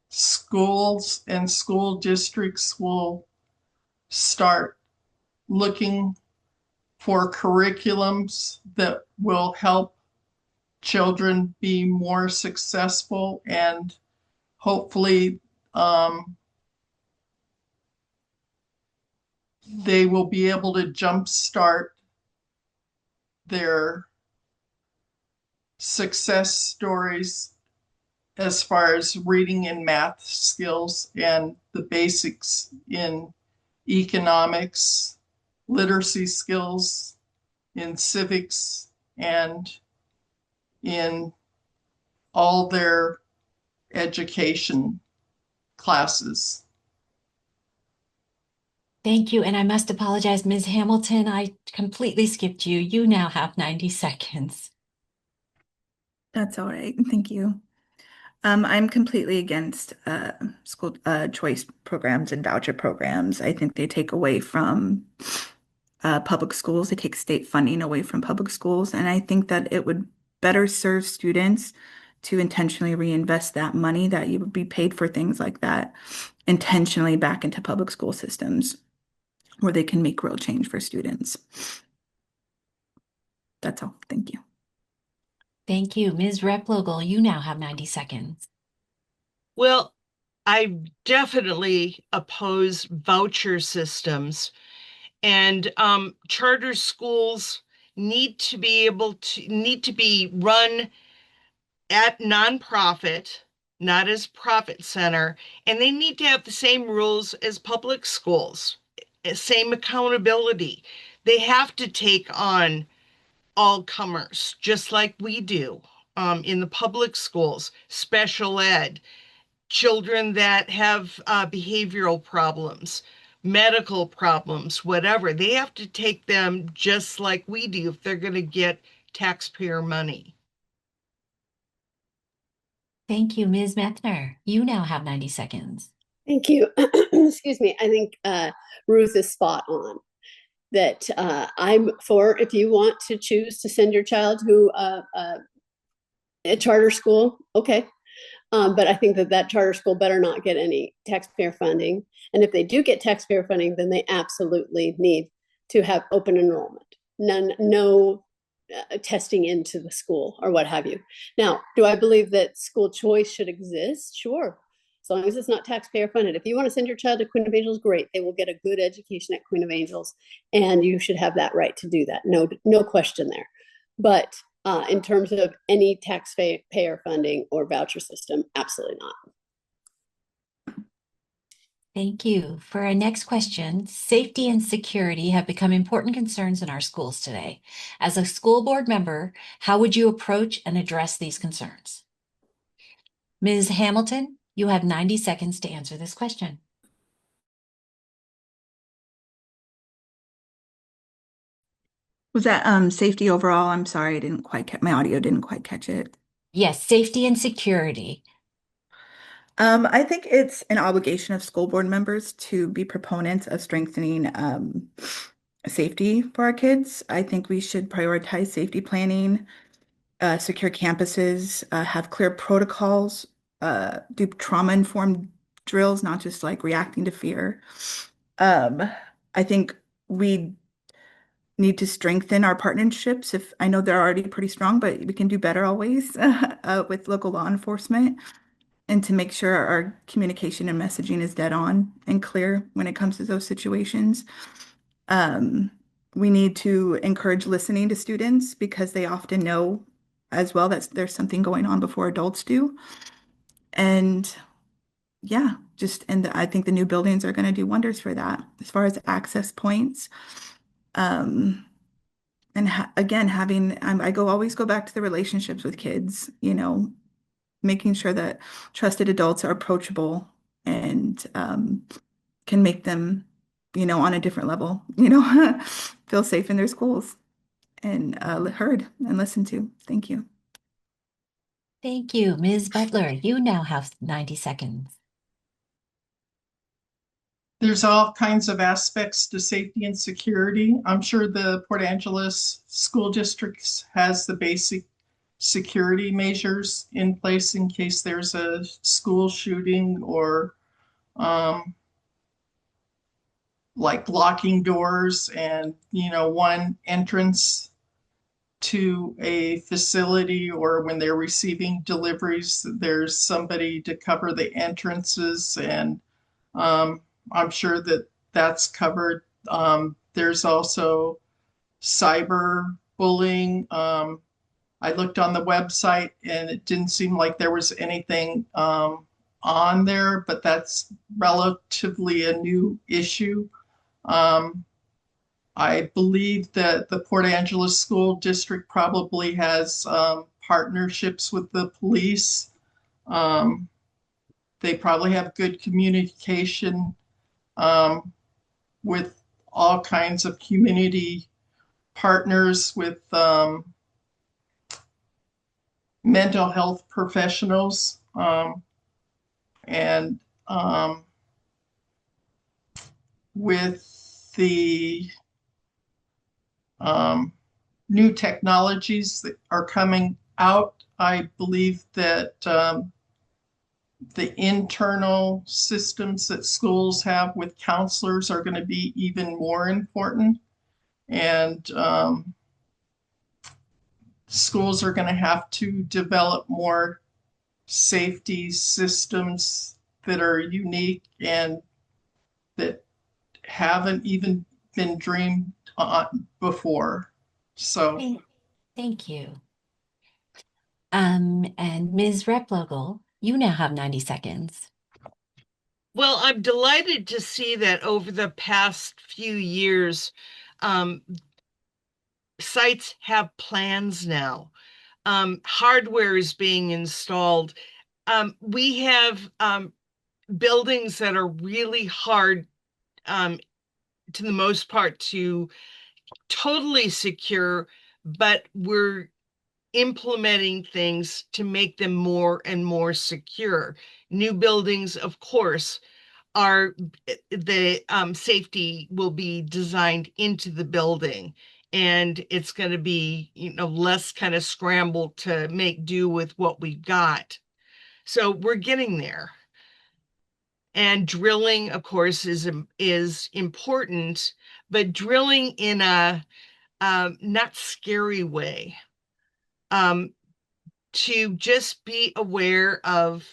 schools and school districts will start looking for curriculums that will help children be more successful, and hopefully they will be able to jumpstart their success stories as far as reading and math skills and the basics in economics, literacy skills, in civics, and in all their education classes.
Thank you. And I must apologize, Ms. Hamilton. I completely skipped you. You now have 90 seconds.
That's all right. Thank you. I'm completely against school choice programs and voucher programs. I think they take away from public schools. They take state funding away from public schools. And I think that it would better serve students to intentionally reinvest that money that you would be paid for things like that intentionally back into public school systems where they can make real change for students. That's all. Thank you.
Thank you. Ms. Replogle, you now have 90 seconds.
Well, I definitely oppose voucher systems, and charter schools need to be run at nonprofit, not as profit center, and they need to have the same rules as public schools, same accountability. They have to take on all comers, just like we do in the public schools, special ed, children that have behavioral problems, medical problems, whatever. They have to take them just like we do if they're going to get taxpayer money.
Thank you, Ms. Methner. You now have 90 seconds.
Thank you. Excuse me. I think Ruth is spot on. That I'm for, if you want to choose to send your child to a charter school, okay. But I think that charter school better not get any taxpayer funding. And if they do get taxpayer funding, then they absolutely need to have open enrollment. No testing into the school or what have you. Now, do I believe that school choice should exist? Sure. As long as it's not taxpayer funded. If you want to send your child to Queen of Angels, great. They will get a good education at Queen of Angels, and you should have that right to do that. No question there. But in terms of any taxpayer funding or voucher system, absolutely not.
Thank you. For our next question, safety and security have become important concerns in our schools today. As a school board member, how would you approach and address these concerns? Ms. Hamilton, you have 90 seconds to answer this question.
Was that safety overall? I'm sorry, I didn't quite catch my audio, didn't quite catch it.
Yes, safety and security.
I think it's an obligation of school board members to be proponents of strengthening safety for our kids. I think we should prioritize safety planning, secure campuses, have clear protocols, do trauma-informed drills, not just like reacting to fear. I think we need to strengthen our partnerships. If I know they're already pretty strong, but we can do better always with local law enforcement, and to make sure our communication and messaging is dead on and clear when it comes to those situations. We need to encourage listening to students because they often know as well that there's something going on before adults do. And yeah, I think the new buildings are going to do wonders for that as far as access points. And again, always go back to the relationships with kids, making sure that trusted adults are approachable and can make them, on a different level, feel safe in their schools and heard and listened to. Thank you.
Thank you. Ms. Butler, you now have 90 seconds.
There's all kinds of aspects to safety and security. I'm sure the Port Angeles School District has the basic security measures in place in case there's a school shooting or like locking doors and, one entrance to a facility, or when they're receiving deliveries, there's somebody to cover the entrances. And I'm sure that that's covered. There's also cyber bullying. I looked on the website and it didn't seem like there was anything on there, but that's relatively a new issue. I believe that the Port Angeles School District probably has partnerships with the police. They probably have good communication with all kinds of community partners, with mental health professionals. And with the new technologies that are coming out, I believe that the internal systems that schools have with counselors are going to be even more important. And schools are going to have to develop more safety systems that are unique and that haven't even been dreamed on before. So
Thank you. And Ms. Replogle, you now have 90 seconds.
Well, I'm delighted to see that over the past few years, sites have plans now. Hardware is being installed. We have buildings that are really hard, to the most part, to totally secure, but we're implementing things to make them more and more secure. New buildings, of course, are the safety will be designed into the building, and it's going to be, less kind of scramble to make do with what we've got. So we're getting there. And drilling, of course, is important, but drilling in a not scary way. To just be aware of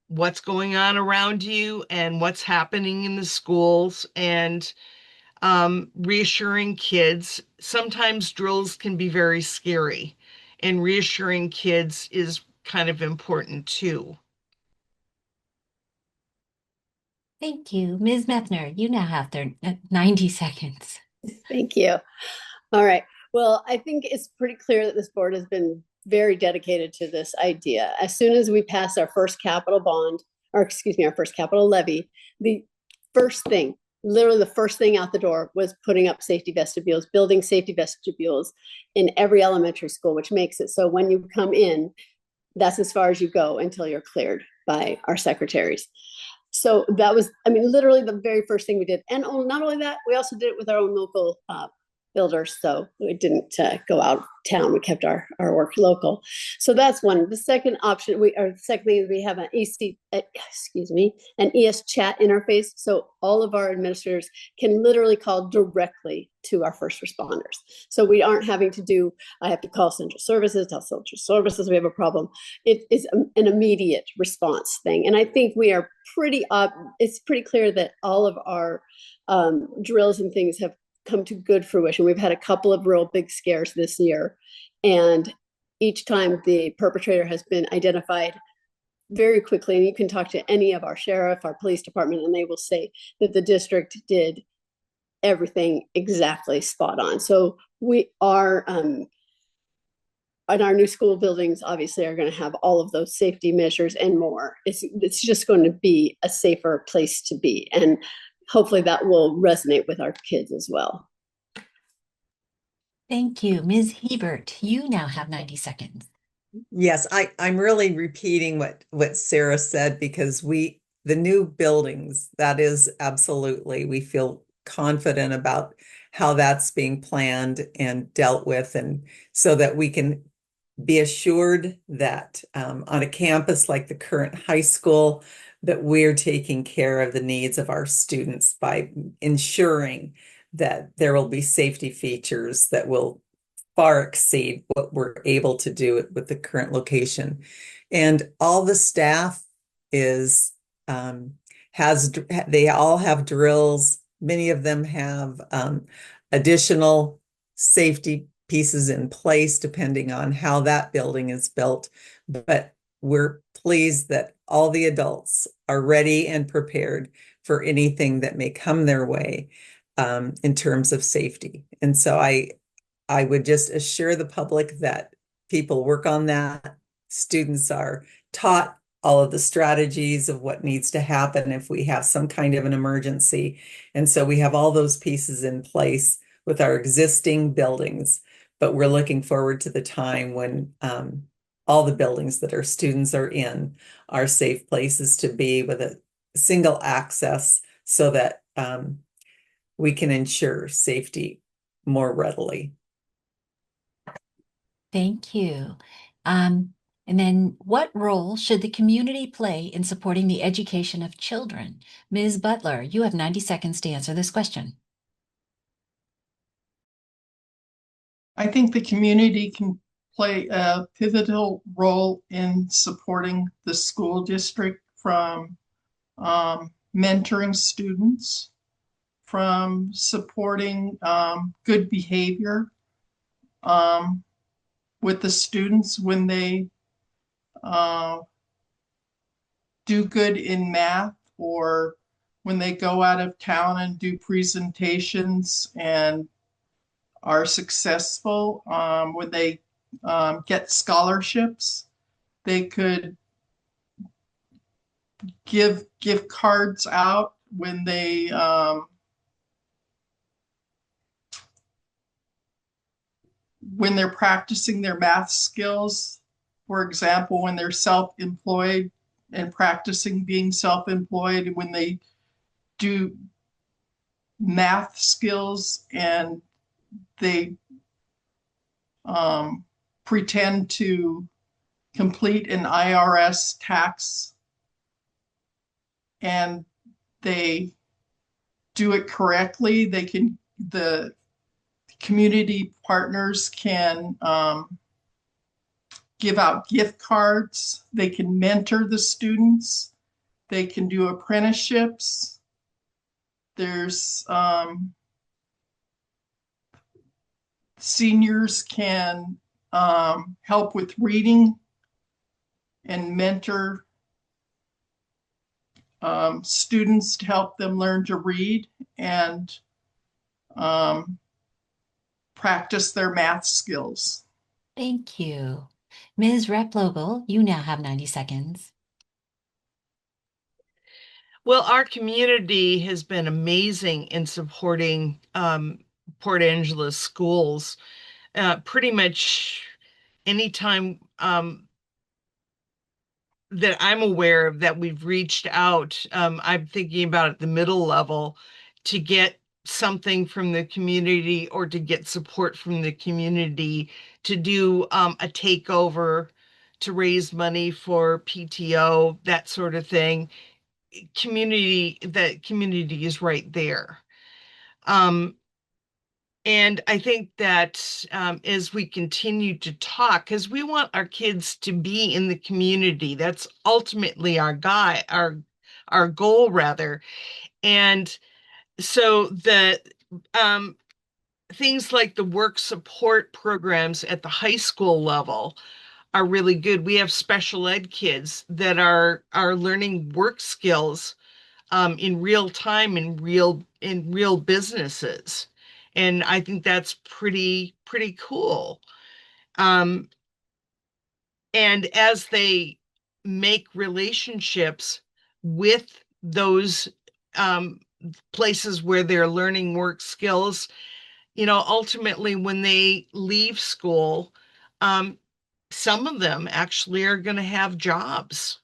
what's going on around you and what's happening in the schools, and reassuring kids. Sometimes drills can be very scary, and reassuring kids is kind of important too.
Thank you. Ms. Methner, you now have 90 seconds.
Thank you. All right. Well, I think it's pretty clear that this board has been very dedicated to this idea. As soon as we passed our first capital bond, or excuse me, our first capital levy, the first thing, literally the first thing out the door was putting up safety vestibules, building safety vestibules in every elementary school, which makes it so when you come in, that's as far as you go until you're cleared by our secretaries. So that was, literally the very first thing we did. And not only that, we also did it with our own local builders. So we didn't go out of town. We kept our work local. So that's one. The second option, secondly, we have an an ES chat interface. So all of our administrators can literally call directly to our first responders. So we aren't having to do, I have to call central services, tell central services we have a problem. It is an immediate response thing. And I think we are it's pretty clear that all of our drills and things have come to good fruition. We've had a couple of real big scares this year, and each time the perpetrator has been identified very quickly. And you can talk to any of our sheriff, our police department, and they will say that the district did everything exactly spot on. So we are, and our new school buildings obviously are going to have all of those safety measures and more. It's just going to be a safer place to be. And hopefully that will resonate with our kids as well.
Thank you. Ms. Hebert, you now have 90 seconds.
Yes, I'm really repeating what Sarah said, because the new buildings, that is absolutely, we feel confident about how that's being planned and dealt with, and so that we can be assured that on a campus like the current high school, that we're taking care of the needs of our students by ensuring that there will be safety features that will far exceed what we're able to do with the current location. And all the staff they all have drills. Many of them have additional safety pieces in place depending on how that building is built. But we're pleased that all the adults are ready and prepared for anything that may come their way in terms of safety. And so I would just assure the public that people work on that. Students are taught all of the strategies of what needs to happen if we have some kind of an emergency. And so we have all those pieces in place with our existing buildings, but we're looking forward to the time when all the buildings that our students are in are safe places to be with a single access so that we can ensure safety more readily.
Thank you. And then what role should the community play in supporting the education of children? Ms. Butler, you have 90 seconds to answer this question.
I think the community can play a pivotal role in supporting the school district from mentoring students, from supporting good behavior with the students when they do good in math, or when they go out of town and do presentations and are successful, when they get scholarships. They could give gift cards out when they when they're practicing their math skills. For example, when they're self-employed and practicing being self-employed, when they do math skills and they pretend to complete an IRS tax and they do it correctly, the community partners can give out gift cards. They can mentor the students. They can do apprenticeships. There's seniors can help with reading and mentor students to help them learn to read and practice their math skills.
Thank you. Ms. Replogle, you now have 90 seconds.
Well, our community has been amazing in supporting Port Angeles schools. Pretty much anytime that I'm aware of that we've reached out, I'm thinking about at the middle level to get something from the community or to get support from the community to do a takeover, to raise money for PTO, that sort of thing. The community is right there. And I think that as we continue to talk, because we want our kids to be in the community, that's ultimately our goal rather. And so the things like the work support programs at the high school level are really good. We have special ed kids that are learning work skills in real time in real businesses. And I think that's pretty cool. And as they make relationships with those places where they're learning work skills, ultimately when they leave school, some of them actually are going to have jobs.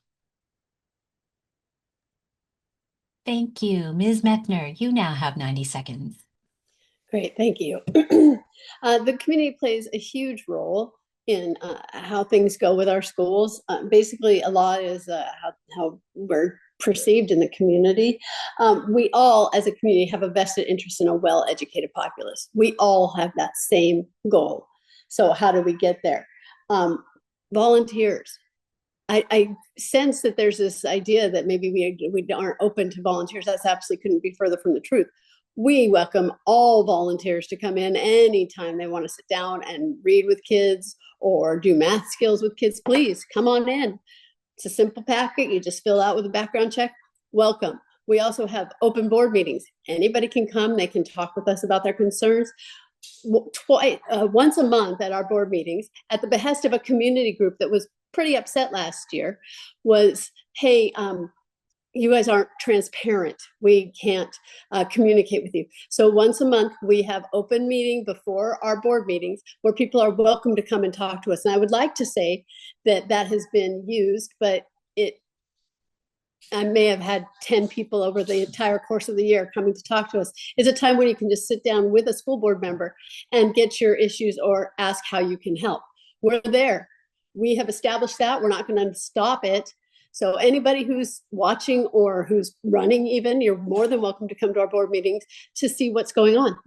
Thank you. Ms. Methner, you now have 90 seconds.
Great, thank you. The community plays a huge role in how things go with our schools. Basically, a lot is how we're perceived in the community. We all, as a community, have a vested interest in a well-educated populace. We all have that same goal. So how do we get there? Volunteers. I sense that there's this idea that maybe we aren't open to volunteers. That's absolutely couldn't be further from the truth. We welcome all volunteers to come in anytime they want to sit down and read with kids or do math skills with kids. Please come on in. It's a simple packet. You just fill out with a background check. Welcome. We also have open board meetings. Anybody can come. They can talk with us about their concerns. Once a month at our board meetings, at the behest of a community group that was pretty upset last year, was, hey, you guys aren't transparent. We can't communicate with you. So once a month, we have open meeting before our board meetings where people are welcome to come and talk to us. And I would like to say that that has been used, but I may have had 10 people over the entire course of the year coming to talk to us. It's a time when you can just sit down with a school board member and get your issues or ask how you can help. We're there. We have established that. We're not going to stop it. So anybody who's watching or who's running even, you're more than welcome to come to our board meetings to see what's going on.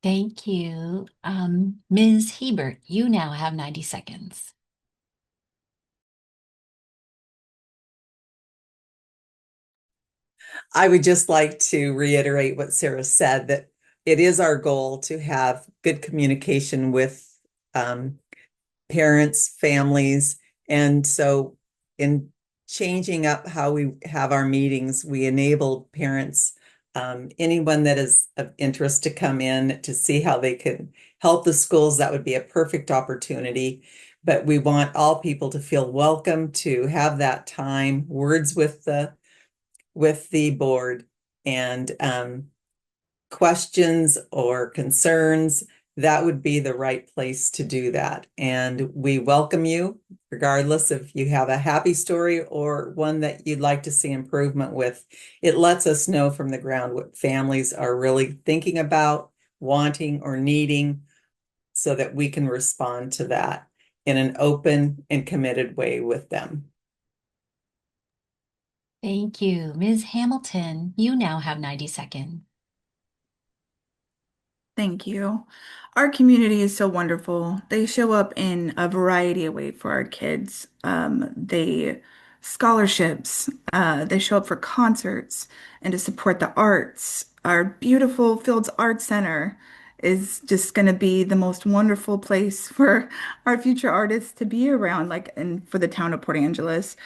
Thank you. Ms. Hebert, you now have 90 seconds.
I would just like to reiterate what Sarah said, that it is our goal to have good communication with parents, families. And so in changing up how we have our meetings, we enable parents, anyone that is of interest to come in to see how they can help the schools. That would be a perfect opportunity. But we want all people to feel welcome to have that time, words with the board, and questions or concerns. That would be the right place to do that. And we welcome you, regardless if you have a happy story or one that you'd like to see improvement with. It lets us know from the ground what families are really thinking about, wanting, or needing, so that we can respond to that in an open and committed way with them.
Thank you. Ms. Hamilton, you now have 90 seconds.
Thank you. Our community is so wonderful. They show up in a variety of ways for our kids. They scholarships, they show up for concerts and to support the arts. Our beautiful Fields Arts Center is just going to be the most wonderful place for our future artists to be around, like, and for the town of Port Angeles.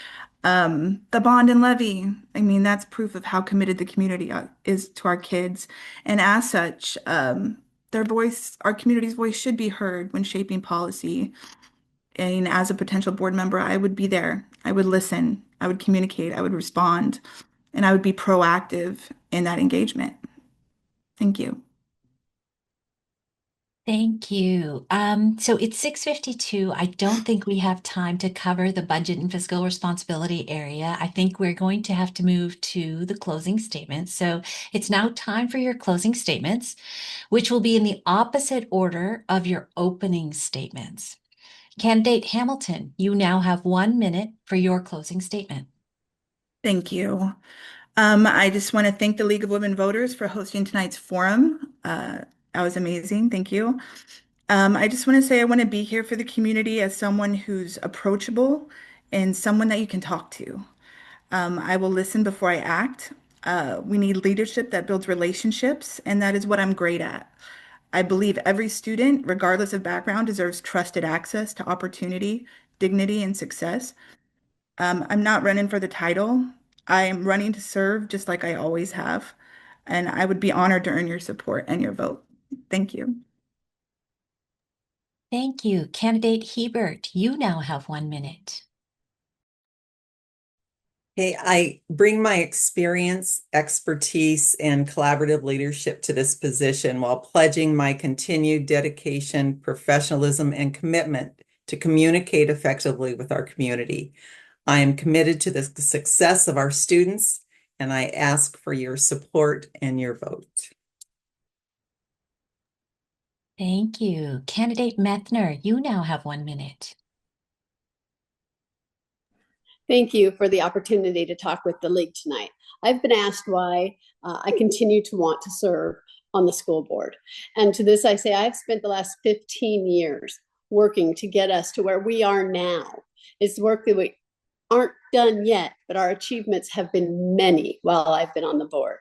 The bond and levy, I mean, that's proof of how committed the community is to our kids. And as such, their voice, our community's voice should be heard when shaping policy. And as a potential board member, I would be there. I would listen. I would communicate. I would respond. And I would be proactive in that engagement. Thank you.
Thank you. So it's 6:52. I don't think we have time to cover the budget and fiscal responsibility area. I think we're going to have to move to the closing statements. So it's now time for your closing statements, which will be in the opposite order of your opening statements. Candidate Hamilton, you now have 1 minute for your closing statement.
Thank you. I just want to thank the League of Women Voters for hosting tonight's forum. That was amazing. Thank you. I just want to say I want to be here for the community as someone who's approachable and someone that you can talk to. I will listen before I act. We need leadership that builds relationships, and that is what I'm great at. I believe every student, regardless of background, deserves trusted access to opportunity, dignity, and success. I'm not running for the title. I am running to serve just like I always have. And I would be honored to earn your support and your vote. Thank you.
Thank you. Candidate Hebert, you now have 1 minute.
Hey, I bring my experience, expertise, and collaborative leadership to this position while pledging my continued dedication, professionalism, and commitment to communicate effectively with our community. I am committed to the success of our students, and I ask for your support and your vote.
Thank you. Candidate Methner, you now have 1 minute.
Thank you for the opportunity to talk with the league tonight. I've been asked why I continue to want to serve on the school board. And to this, I say I've spent the last 15 years working to get us to where we are now. It's work that we aren't done yet, but our achievements have been many while I've been on the board.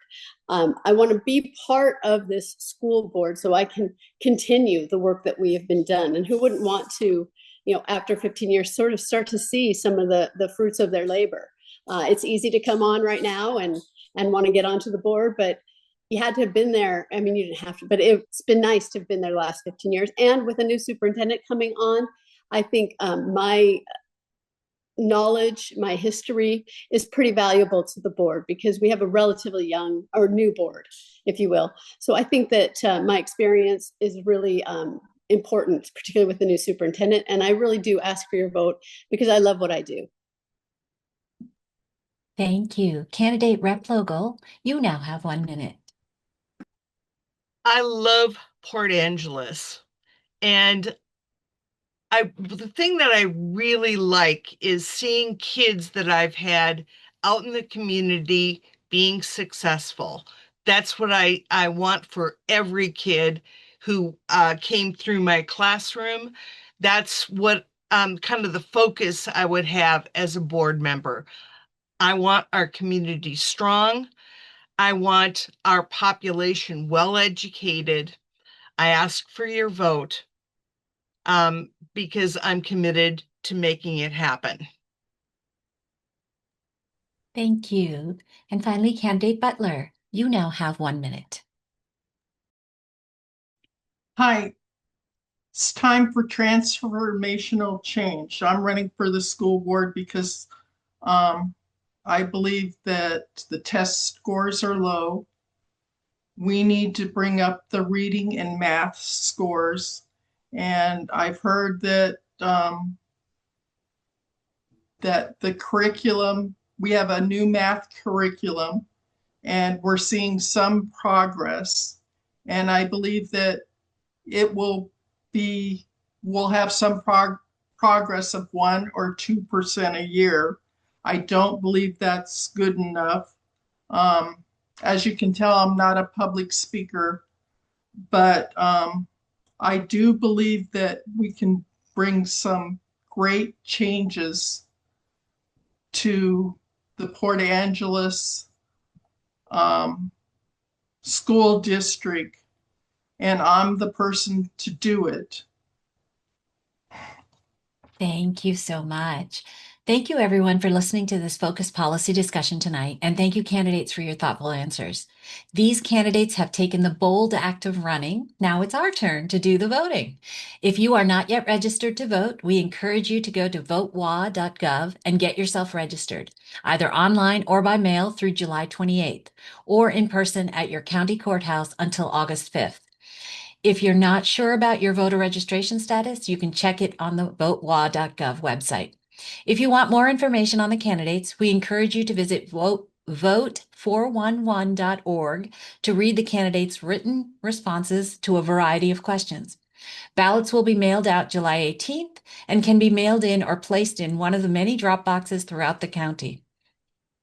I want to be part of this school board so I can continue the work that we have been done. And who wouldn't want to, after 15 years, sort of start to see some of the fruits of their labor. It's easy to come on right now and want to get onto the board, but you had to have been there. I mean, you didn't have to, but it's been nice to have been there the last 15 years. And with a new superintendent coming on, I think my knowledge, my history is pretty valuable to the board because we have a relatively young or new board, if you will. So I think that my experience is really important, particularly with the new superintendent. And I really do ask for your vote because I love what I do.
Thank you. Candidate Replogle, you now have 1 minute.
I love Port Angeles. And the thing that I really like is seeing kids that I've had out in the community being successful. That's what I want for every kid who came through my classroom. That's what kind of the focus I would have as a board member. I want our community strong. I want our population well educated. I ask for your vote because I'm committed to making it happen.
Thank you. And finally, Candidate Butler, you now have 1 minute.
Hi, it's time for transformational change. I'm running for the school board because I believe that the test scores are low. We need to bring up the reading and math scores. And I've heard that that the curriculum, we have a new math curriculum, and we're seeing some progress. And I believe that it will be, we'll have some progress of 1 or 2% a year. I don't believe that's good enough. As you can tell, I'm not a public speaker, but I do believe that we can bring some great changes to the Port Angeles school district, and I'm the person to do it.
Thank you so much. Thank you, everyone, for listening to this focused policy discussion tonight, and thank you, candidates, for your thoughtful answers. These candidates have taken the bold act of running. Now it's our turn to do the voting. If you are not yet registered to vote, we encourage you to go to votewa.gov and get yourself registered, either online or by mail through July 28th, or in person at your county courthouse until August 5th. If you're not sure about your voter registration status, you can check it on the votewa.gov website. If you want more information on the candidates, we encourage you to visit vote411.org to read the candidates' written responses to a variety of questions. Ballots will be mailed out July 18th and can be mailed in or placed in one of the many drop boxes throughout the county.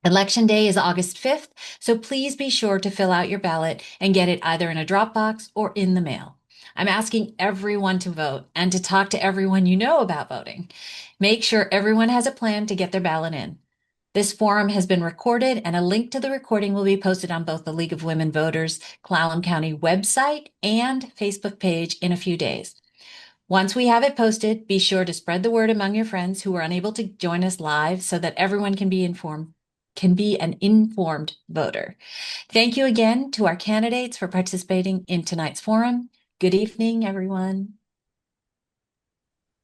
Election Day is August 5th, so please be sure to fill out your ballot and get it either in a drop box or in the mail. I'm asking everyone to vote and to talk to everyone you know about voting. Make sure everyone has a plan to get their ballot in. This forum has been recorded, and a link to the recording will be posted on both the League of Women Voters Clallam County website and Facebook page in a few days. Once we have it posted, be sure to spread the word among your friends who are unable to join us live so that everyone can be an informed voter. Thank you again to our candidates for participating in tonight's forum. Good evening, everyone.